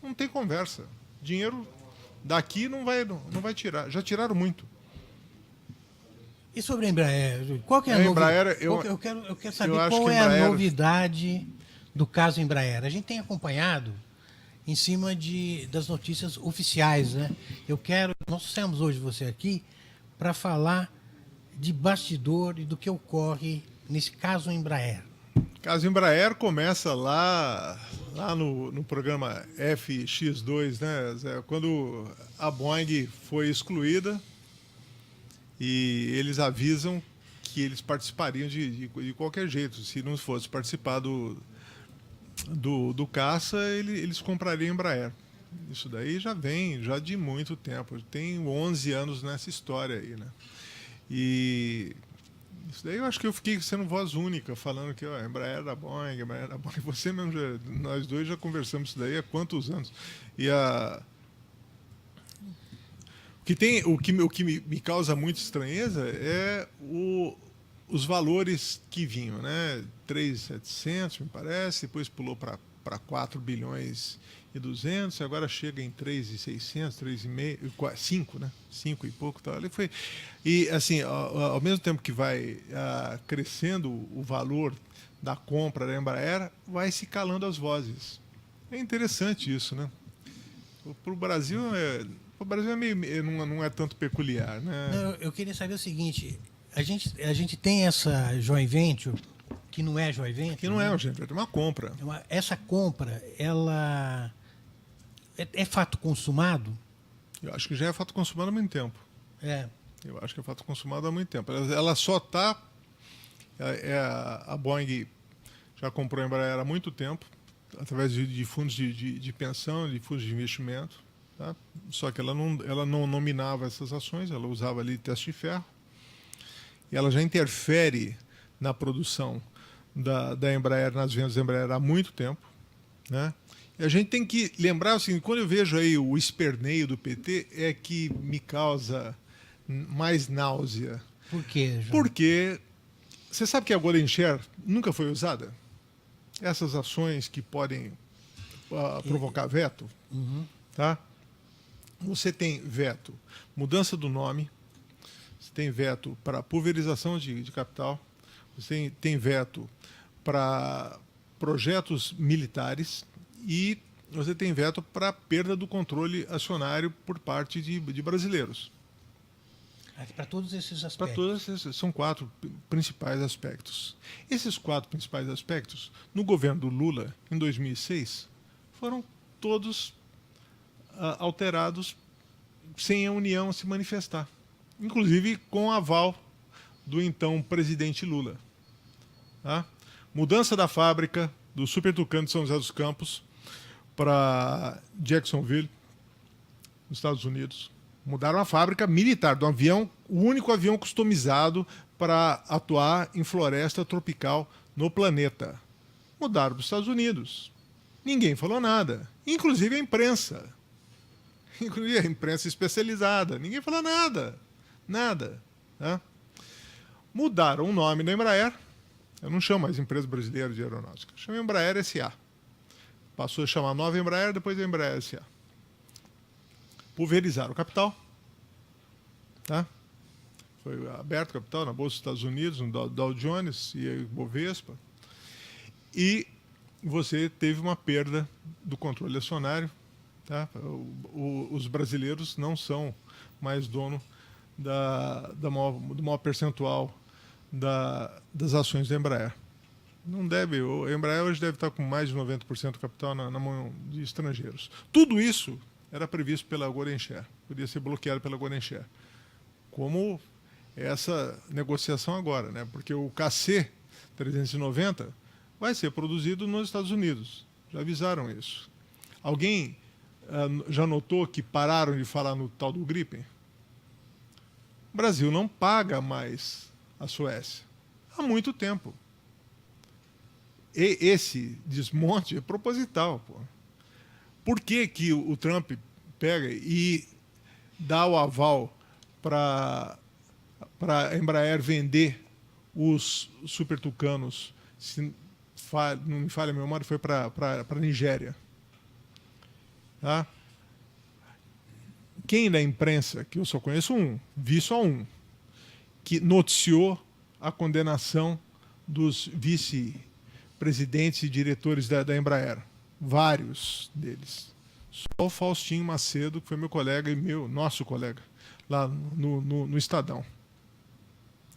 D: Não tem conversa. Dinheiro daqui não vai tirar. Já tiraram muito.
C: E sobre a Embraer? Qual que é a
D: Embraer,
C: eu quero saber qual é a novidade do caso Embraer. A gente tem acompanhado em cima das notícias oficiais, né? Nós trouxemos hoje você aqui para falar de bastidor e do que ocorre nesse caso Embraer.
D: O caso Embraer começa lá no programa FX2, né, Zé? Quando a Boeing foi excluída e eles avisam que eles participariam de qualquer jeito. Se não fosse participar do caça, eles comprariam a Embraer. Isso daí já vem de muito tempo. Tem 11 anos nessa história aí, né? E isso daí eu acho que eu fiquei sendo voz única, falando que a Embraer da Boeing, Você mesmo, nós dois já conversamos isso daí há quantos anos. E o que me causa muita estranheza é os valores que vinham, né? 3.700, me parece, depois pulou para 4 bilhões e 200, agora chega em 3.600, 3,5, 5, né? 5 e pouco, tal. E assim, ao mesmo tempo que vai crescendo o valor da compra da Embraer, vai se calando as vozes. É interessante isso, né? Para o Brasil não é tanto peculiar, né?
C: Não, eu queria saber o seguinte: a gente tem essa joint venture que não é joint venture.
D: Que não é uma joint venture, é uma compra.
C: Essa compra, ela é fato consumado?
D: Eu acho que já é fato consumado há muito tempo. Eu acho que é fato consumado há muito tempo. Ela só está. A Boeing já comprou a Embraer há muito tempo, através de fundos de pensão, de fundos de investimento. Tá? Só que ela não nominava essas ações, ela usava ali teste de ferro. E ela já interfere na produção da Embraer, nas vendas da Embraer há muito tempo, né? E a gente tem que lembrar assim, quando eu vejo aí o esperneio do PT, é que me causa mais náusea.
C: Por quê, João?
D: Porque você sabe que a Golden Share nunca foi usada? Essas ações que podem provocar veto, tá? Você tem veto, mudança do nome, você tem veto para pulverização de capital, você tem veto para projetos militares e você tem veto para perda do controle acionário por parte de brasileiros.
C: Para todos esses aspectos.
D: Para todos esses, são 4 principais aspectos. Esses 4 principais aspectos, no governo do Lula, em 2006, foram todos alterados sem a União se manifestar. Inclusive com o aval do então presidente Lula. Tá? Mudança da fábrica do Super Tucano de São José dos Campos para Jacksonville, nos Estados Unidos. Mudaram a fábrica militar do avião, o único avião customizado para atuar em floresta tropical no planeta. Mudaram para os Estados Unidos. Ninguém falou nada, inclusive a imprensa. Inclusive a imprensa especializada. Ninguém falou nada. Nada. Tá? Mudaram o nome da Embraer. Eu não chamo mais Empresa Brasileira de Aeronáutica. Chamo Embraer S.A. Passou a chamar Nova Embraer, depois a Embraer S.A. Pulverizaram o capital. Tá? Foi aberto o capital na Bolsa dos Estados Unidos, no Dow Jones e Bovespa. E você teve uma perda do controle acionário. Tá? Os brasileiros não são mais dono do maior percentual das ações da Embraer. Não deve. A Embraer hoje deve estar com mais de 90% do capital na mão de estrangeiros. Tudo isso era previsto pela Golden Share, podia ser bloqueado pela Golden Share. Como essa negociação agora, né? Porque o KC 390 vai ser produzido nos Estados Unidos. Já avisaram isso. Alguém já notou que pararam de falar no tal do Gripen? O Brasil não paga mais a Suécia há muito tempo. E esse desmonte é proposital. Pô. Por que o Trump pega e dá o aval para a Embraer vender os Super Tucanos? Se não me falha a memória, foi para a Nigéria. Tá? Quem da imprensa, que eu só conheço vi só um, que noticiou a condenação dos vice-presidentes e diretores da Embraer? Vários deles. Só o Faustinho Macedo, que foi meu colega e nosso colega, lá no Estadão.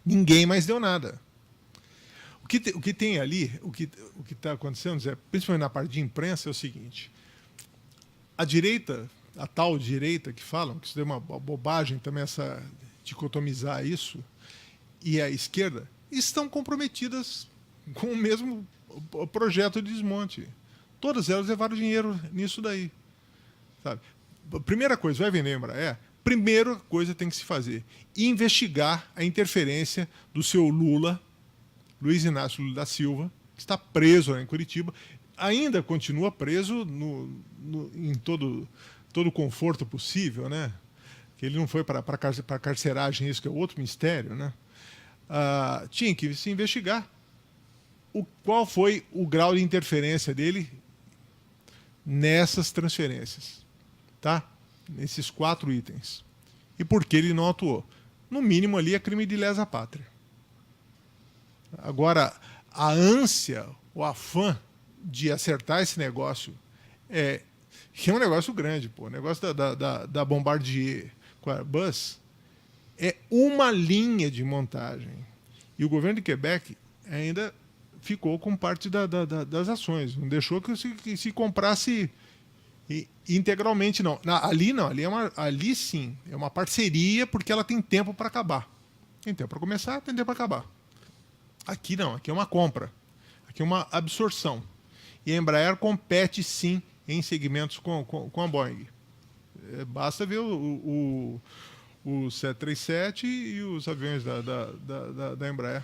D: Ninguém mais deu nada. O que tem ali, o que está acontecendo, Zé, principalmente na parte de imprensa, é o seguinte: a direita, a tal direita que falam, que isso é uma bobagem também, essa dicotomizar isso, e a esquerda, estão comprometidas com o mesmo projeto de desmonte. Todas elas levaram dinheiro nisso daí. Sabe? Primeira coisa, vai vender a Embraer? Primeira coisa tem que se fazer: investigar a interferência do seu Luiz Inácio Lula da Silva, que está preso lá em Curitiba, ainda continua preso em todo o conforto possível, né? Que ele não foi para a carceragem, isso que é outro mistério, né? Tinha que se investigar qual foi o grau de interferência dele nessas transferências, tá? Nesses 4 itens. E por que ele não atuou? No mínimo ali é crime de lesa pátria. Agora, a ânsia, o afã de acertar esse negócio que é um negócio grande, pô. O negócio da Bombardier com a Airbus é uma linha de montagem. E o governo de Quebec ainda ficou com parte das ações. Não deixou que se comprasse integralmente, não. Ali sim, é uma parceria, porque ela tem tempo para acabar. Tem tempo para começar, tem tempo para acabar. Aqui não, aqui é uma compra. Aqui é uma absorção. E a Embraer compete, sim, em segmentos com a Boeing. Basta ver o 737 e os aviões da Embraer.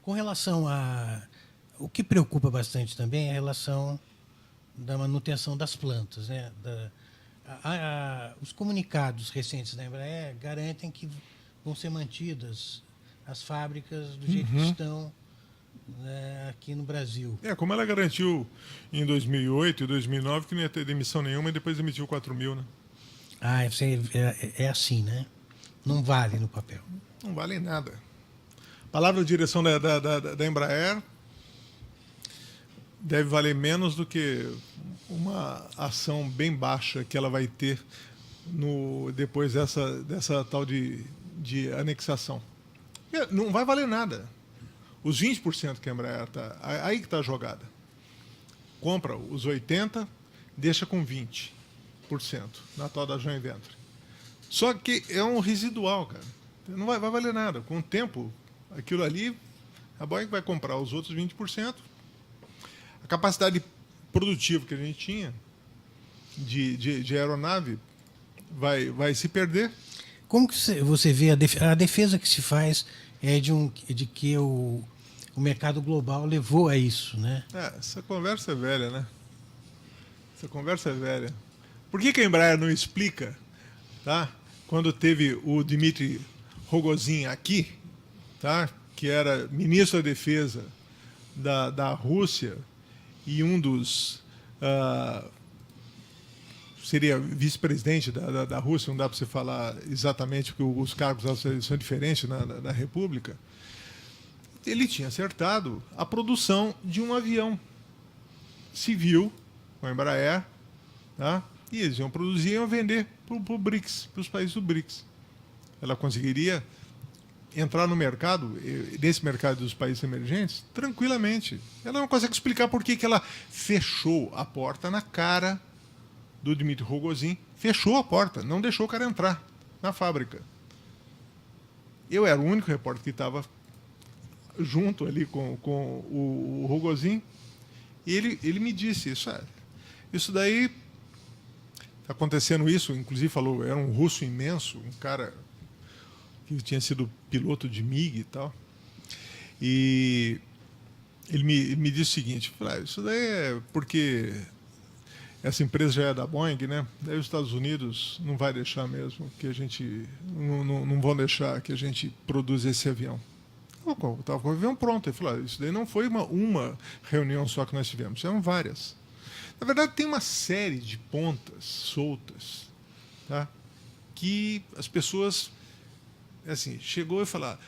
C: Com relação a... O que preocupa bastante também é a relação da manutenção das plantas, né? Os comunicados recentes da Embraer garantem que vão ser mantidas as fábricas do jeito que estão, né, aqui no Brasil.
D: Como ela garantiu em 2008 e 2009 que não ia ter demissão nenhuma e depois demitiu 4.000, né?
C: É assim, né? Não vale no papel.
D: Não vale nada. Palavra de direção da Embraer deve valer menos do que uma ação bem baixa que ela vai ter depois dessa tal de anexação. Não vai valer nada. Os 20% que a Embraer está... Aí que está a jogada. Compra os 80%, deixa com 20% na tal da joint venture. Só que é um residual, cara. Não vai valer nada. Com o tempo, aquilo ali, a Boeing vai comprar os outros 20%. A capacidade produtiva que a gente tinha de aeronave vai se perder.
C: Como que você vê a defesa que se faz de que o mercado global levou a isso, né?
D: Essa conversa é velha, né? Essa conversa é velha. Por que a Embraer não explica, tá? Quando teve o Dmitry Rogozin aqui, tá? Que era ministro da Defesa da Rússia e um dos... seria vice-presidente da Rússia, não dá para você falar exatamente, porque os cargos são diferentes na República. Ele tinha acertado a produção de um avião civil, com a Embraer, Tá? E eles iam produzir e iam vender para o BRICS, para os países do BRICS. Ela conseguiria entrar no mercado, nesse mercado dos países emergentes, tranquilamente. Ela não consegue explicar por que ela fechou a porta na cara do Dmitry Rogozin, fechou a porta, não deixou o cara entrar na fábrica. Eu era o único repórter que estava junto ali com o Rogozin, e ele me disse isso daí está acontecendo isso, inclusive falou, era um russo imenso, um cara que tinha sido piloto de MiG e tal, e ele me disse o seguinte, isso daí é porque essa empresa já é da Boeing, né? Daí os Estados Unidos não vai deixar mesmo que a gente não vão deixar que a gente produza esse avião. Eu estava com o avião pronto. Ele falou, isso daí não foi uma reunião só que nós tivemos, eram várias. Na verdade, tem uma série de pontas soltas, tá? Que as pessoas, assim, chegou e falou,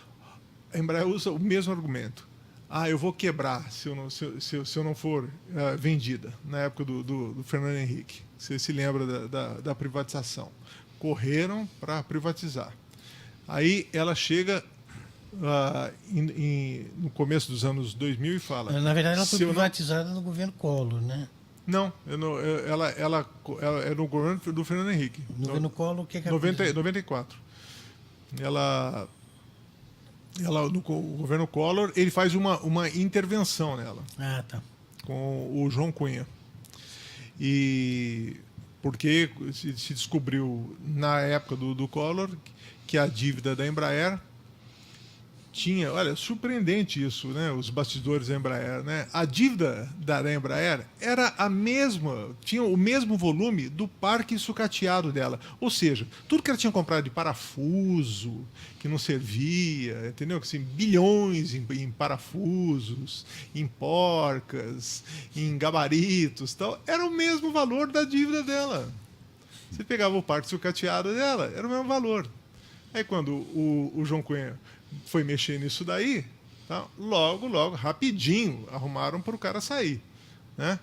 D: a Embraer usa o mesmo argumento. Eu vou quebrar se eu não for vendida, na época do Fernando Henrique. Você se lembra da privatização. Correram para privatizar. Aí ela chega no começo dos anos 2000 e fala...
C: Na verdade, ela foi privatizada no governo Collor, né?
D: Não, ela é no governo do Fernando Henrique.
C: No governo Collor, o que é
D: 94. No governo Collor, ele faz uma intervenção nela.
C: Tá.
D: Com o João Cunha. E porque se descobriu na época do Collor que a dívida da Embraer tinha, olha, surpreendente isso, né? Os bastidores da Embraer, né? A dívida da Embraer era a mesma, tinha o mesmo volume do parque sucateado dela. Ou seja, tudo que ela tinha comprado de parafuso, que não servia, entendeu? Assim, bilhões em parafusos, em porcas, em gabaritos, tal, era o mesmo valor da dívida dela. Você pegava o parque sucateado dela, era o mesmo valor. Aí quando o João Cunha foi mexer nisso daí, tá? Logo, rapidinho, arrumaram para o cara sair, né?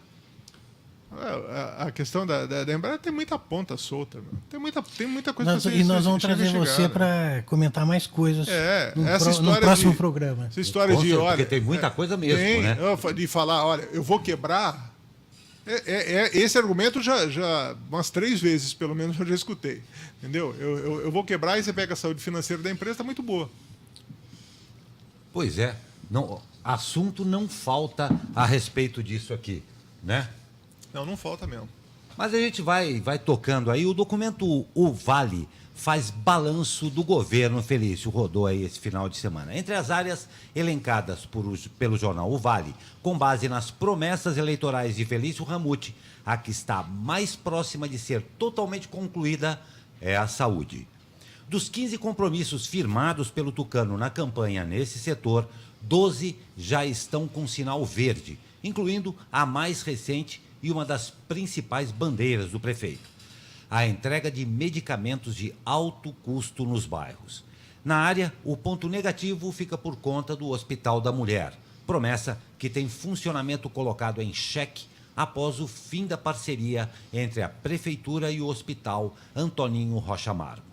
D: A questão da Embraer tem muita ponta solta, meu. Tem muita coisa para
C: E nós vamos trazer você para comentar mais coisas no próximo programa.
D: Essa história
B: porque tem muita coisa mesmo, né?
D: De falar, olha, eu vou quebrar. Esse argumento já umas 3 vezes, pelo menos, eu já escutei. Entendeu? Eu vou quebrar e você pega a saúde financeira da empresa, está muito boa.
B: Pois é. Assunto não falta a respeito disso aqui, né?
D: Não falta mesmo.
B: Mas a gente vai tocando aí. O documento O Vale faz balanço do governo Felício, rodou aí esse final de semana. Entre as áreas elencadas pelo jornal O Vale, com base nas promessas eleitorais de Felício Ramute, a que está mais próxima de ser totalmente concluída é a saúde. Dos 15 compromissos firmados pelo Tucano na campanha nesse setor, 12 já estão com sinal verde, incluindo a mais recente e uma das principais bandeiras do prefeito: a entrega de medicamentos de alto custo nos bairros. Na área, o ponto negativo fica por conta do Hospital da Mulher, promessa que tem funcionamento colocado em xeque após o fim da parceria entre a Prefeitura e o Hospital Antoninho Rocha Marmo.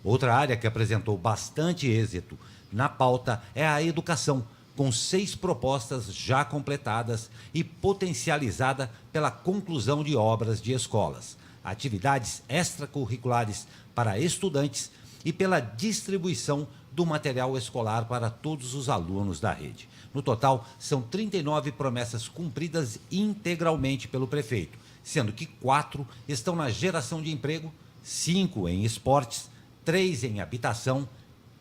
B: Outra área que apresentou bastante êxito na pauta é a educação, com 6 propostas já completadas e potencializada pela conclusão de obras de escolas, atividades extracurriculares para estudantes e pela distribuição do material escolar para todos os alunos da rede. No total, são 39 promessas cumpridas integralmente pelo prefeito, sendo que 4 estão na geração de emprego, 5 em esportes, 3 em habitação,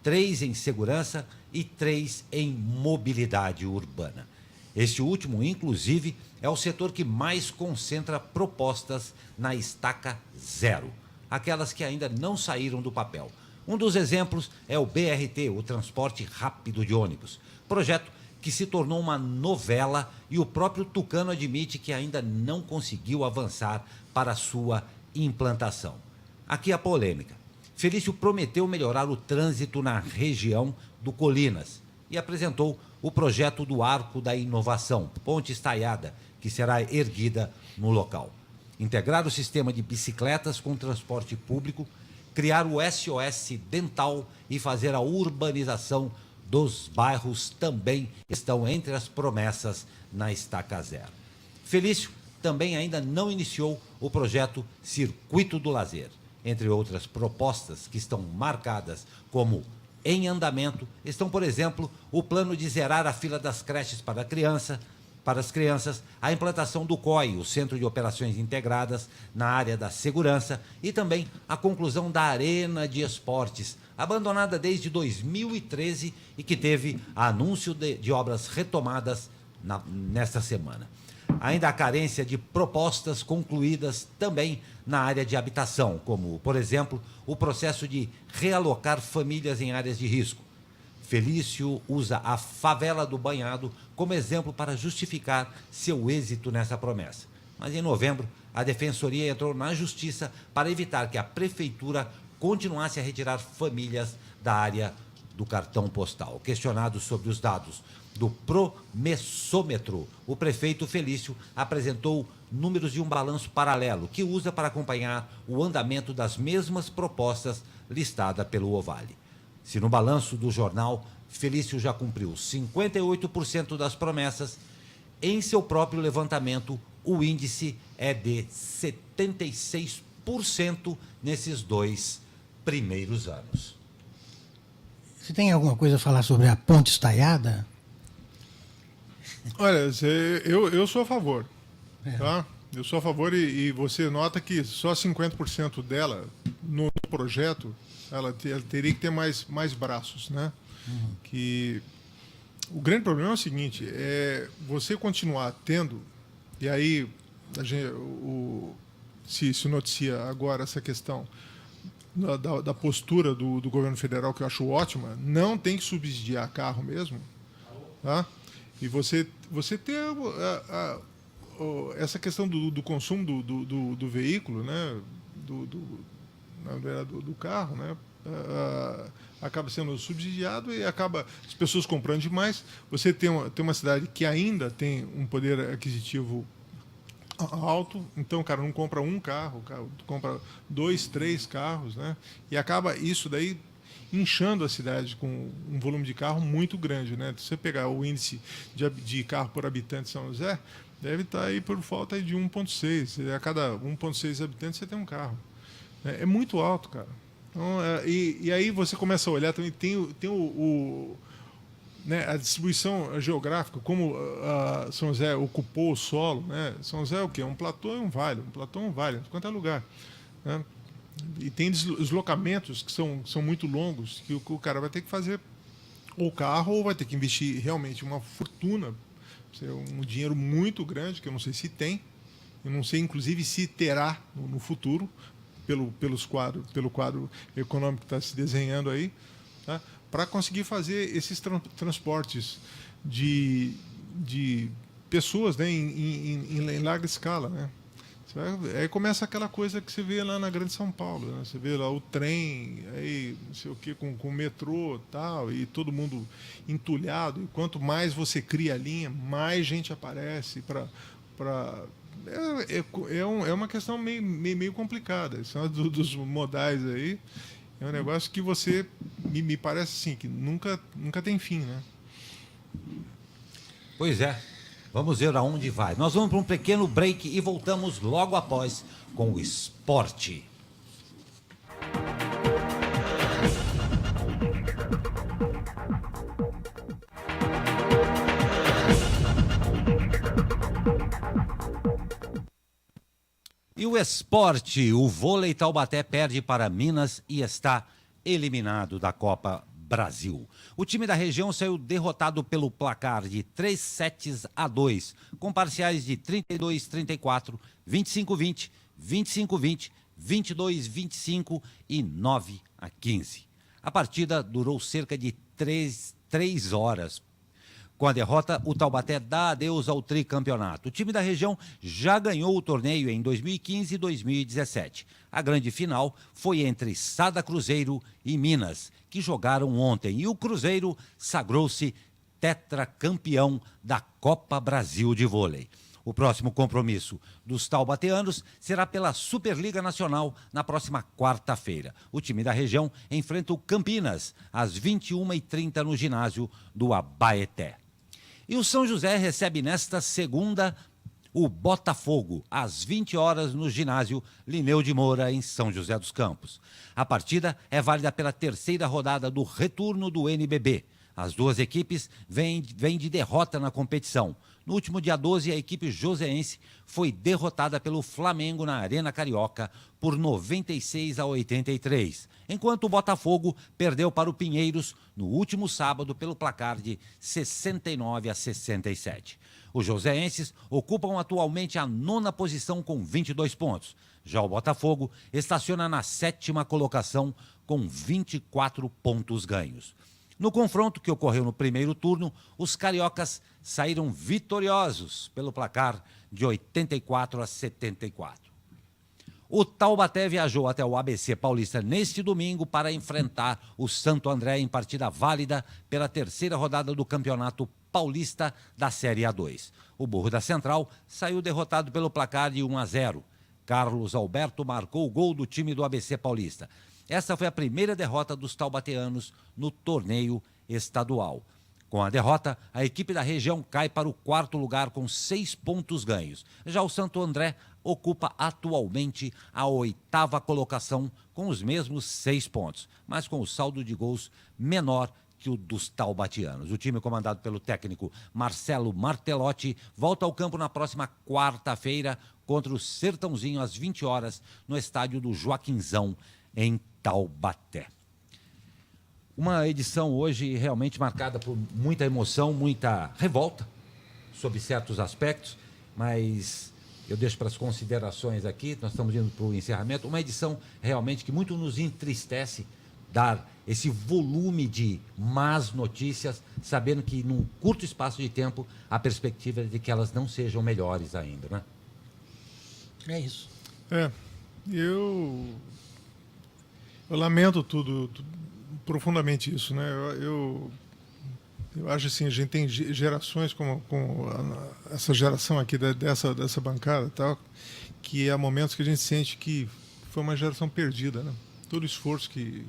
B: 3 em segurança e 3 em mobilidade urbana. Este último, inclusive, é o setor que mais concentra propostas na estaca 0, aquelas que ainda não saíram do papel. Um dos exemplos é o BRT, o transporte rápido de ônibus, projeto que se tornou uma novela e o próprio Tucano admite que ainda não conseguiu avançar para sua implantação. Aqui a polêmica. Felício prometeu melhorar o trânsito na região do Colinas e apresentou o projeto do Arco da Inovação, ponte estaiada, que será erguida no local. integrar o sistema de bicicletas com transporte público, criar o SOS dental e fazer a urbanização dos bairros também estão entre as promessas na Estaca Zero. Felício também ainda não iniciou o projeto Circuito do Lazer. Entre outras propostas que estão marcadas como em andamento, estão, por exemplo, o plano de zerar a fila das creches para as crianças, a implantação do COI, o Centro de Operações Integradas, na área da segurança, e também a conclusão da Arena de Esportes, abandonada desde 2013 e que teve anúncio de obras retomadas nesta semana. Ainda há carência de propostas concluídas também na área de habitação, como, por exemplo, o processo de realocar famílias em áreas de risco. Felício usa a favela do Banhado como exemplo para justificar seu êxito nessa promessa. Mas em novembro, a Defensoria entrou na Justiça para evitar que a Prefeitura continuasse a retirar famílias da área do cartão postal. Questionado sobre os dados do promessômetro, o prefeito Felício apresentou números de um balanço paralelo que usa para acompanhar o andamento das mesmas propostas listadas pelo Ovale. Se no balanço do jornal Felício já cumpriu 58% das promessas, em seu próprio levantamento o índice é de 76% nesses 2 primeiros anos.
C: Você tem alguma coisa a falar sobre a ponte estaiada?
D: Olha, eu sou a favor. Tá? Eu sou a favor e você nota que só 50% dela, no projeto, ela teria que ter mais braços, né? Que o grande problema é o seguinte, você continuar tendo, e aí se noticia agora essa questão da postura do governo federal, que eu acho ótima, não tem que subsidiar carro mesmo, tá? E você ter essa questão do consumo do veículo, né? do carro, né? Acaba sendo subsidiado e acaba as pessoas comprando demais. Você tem uma cidade que ainda tem um poder aquisitivo alto, então o cara não compra um carro, o cara compra 2, 3 carros, né? E acaba isso daí inchando a cidade com um volume de carro muito grande, né? Se você pegar o índice de carro por habitante de São José, deve estar aí por volta de 1,6. A cada 1,6 habitantes você tem um carro. É muito alto, cara. Então, e aí você começa a olhar também, tem né, a distribuição geográfica, como São José ocupou o solo, né? São José é o quê? Um platô e um vale, quanto é lugar, né? E tem deslocamentos que são muito longos, que o cara vai ter que fazer ou carro ou vai ter que investir realmente uma fortuna, um dinheiro muito grande, que eu não sei se tem, eu não sei inclusive se terá no futuro, pelo quadro econômico que está se desenhando aí, tá? Para conseguir fazer esses transportes de pessoas, né, em larga escala, né? Aí começa aquela coisa que você vê lá na Grande São Paulo, né? Você vê lá o trem, aí não sei o que, com o metrô tal, e todo mundo entulhado. E quanto mais você cria a linha, mais gente aparece é uma questão meio complicada. Isso é dos modais aí. É um negócio que me parece assim, que nunca tem fim, né?
B: Pois é. Vamos ver aonde vai. Nós vamos para um pequeno break e voltamos logo após com o esporte. E o esporte, o vôlei Taubaté perde para Minas e está eliminado da Copa Brasil. O time da região saiu derrotado pelo placar de 3-2, com parciais de 32-34, 25-20, 25-20, 22-25 e 9-15. A partida durou cerca de 3 horas. Com a derrota, o Taubaté dá adeus ao tricampeonato. O time da região já ganhou o torneio em 2015 e 2017. A grande final foi entre Sada Cruzeiro e Minas, que jogaram ontem. E o Cruzeiro sagrou-se tetracampeão da Copa Brasil de Vôlei. O próximo compromisso dos taubateanos será pela Superliga Nacional na próxima quarta-feira. O time da região enfrenta o Campinas às 21h30 no ginásio do Abaeté. E o São José recebe nesta segunda o Botafogo, às 20 horas no ginásio Lineu de Moura, em São José dos Campos. A partida é válida pela terceira rodada do retorno do NBB. As duas equipes vêm de derrota na competição. No último dia 12, a equipe joseense foi derrotada pelo Flamengo na Arena Carioca por 96-83, enquanto o Botafogo perdeu para o Pinheiros no último sábado pelo placar de 69-67. Os joseenses ocupam atualmente a 9ª posição com 22 pontos. Já o Botafogo estaciona na 7ª colocação com 24 pontos ganhos. No confronto que ocorreu no primeiro turno, os cariocas saíram vitoriosos pelo placar de 84-74. O Taubaté viajou até o ABC Paulista neste domingo para enfrentar o Santo André em partida válida pela terceira rodada do Campeonato Paulista da Série A2. O Burro da Central saiu derrotado pelo placar de 1-0. Carlos Alberto marcou o gol do time do ABC Paulista. Essa foi a primeira derrota dos taubateanos no torneio estadual. Com a derrota, a equipe da região cai para o 4º lugar com 6 pontos ganhos. Já o Santo André ocupa atualmente a 8ª colocação com os mesmos 6 pontos, mas com o saldo de gols menor que o dos taubatianos. O time comandado pelo técnico Marcelo Martelotti volta ao campo na próxima quarta-feira contra o Sertãozinho às 20 horas no estádio do Joaquinzão, em Taubaté. Uma edição hoje realmente marcada por muita emoção, muita revolta sobre certos aspectos, mas eu deixo para as considerações aqui, nós estamos indo para o encerramento, uma edição realmente que muito nos entristece dar esse volume de más notícias, sabendo que num curto espaço de tempo a perspectiva é de que elas não sejam melhores ainda, né?
C: É isso.
D: Eu lamento tudo profundamente isso, né? Eu acho assim, a gente tem gerações como essa geração aqui dessa bancada, tal, que há momentos que a gente sente que foi uma geração perdida, né? Todo o esforço que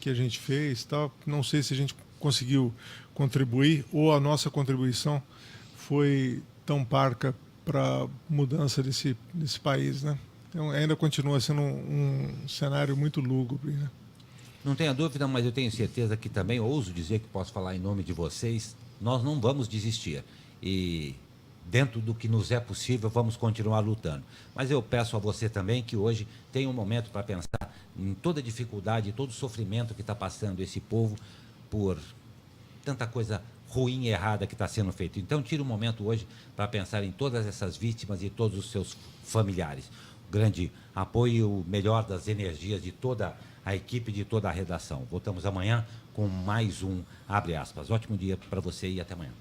D: a gente fez, tal, não sei se a gente conseguiu contribuir ou a nossa contribuição foi tão parca para a mudança desse país, né? Então, ainda continua sendo um cenário muito lúgubre, né?
B: Não tenha dúvida, mas eu tenho certeza que também, ouso dizer que posso falar em nome de vocês, nós não vamos desistir. E dentro do que nos é possível, vamos continuar lutando. Mas eu peço a você também que hoje tenha um momento para pensar em toda a dificuldade, todo o sofrimento que está passando esse povo por tanta coisa ruim e errada que está sendo feita. Então, tire um momento hoje para pensar em todas essas vítimas e todos os seus familiares. O grande apoio e o melhor das energias de toda a equipe, de toda a redação. Voltamos amanhã com mais um Abre Aspas. Ótimo dia para você e até amanhã.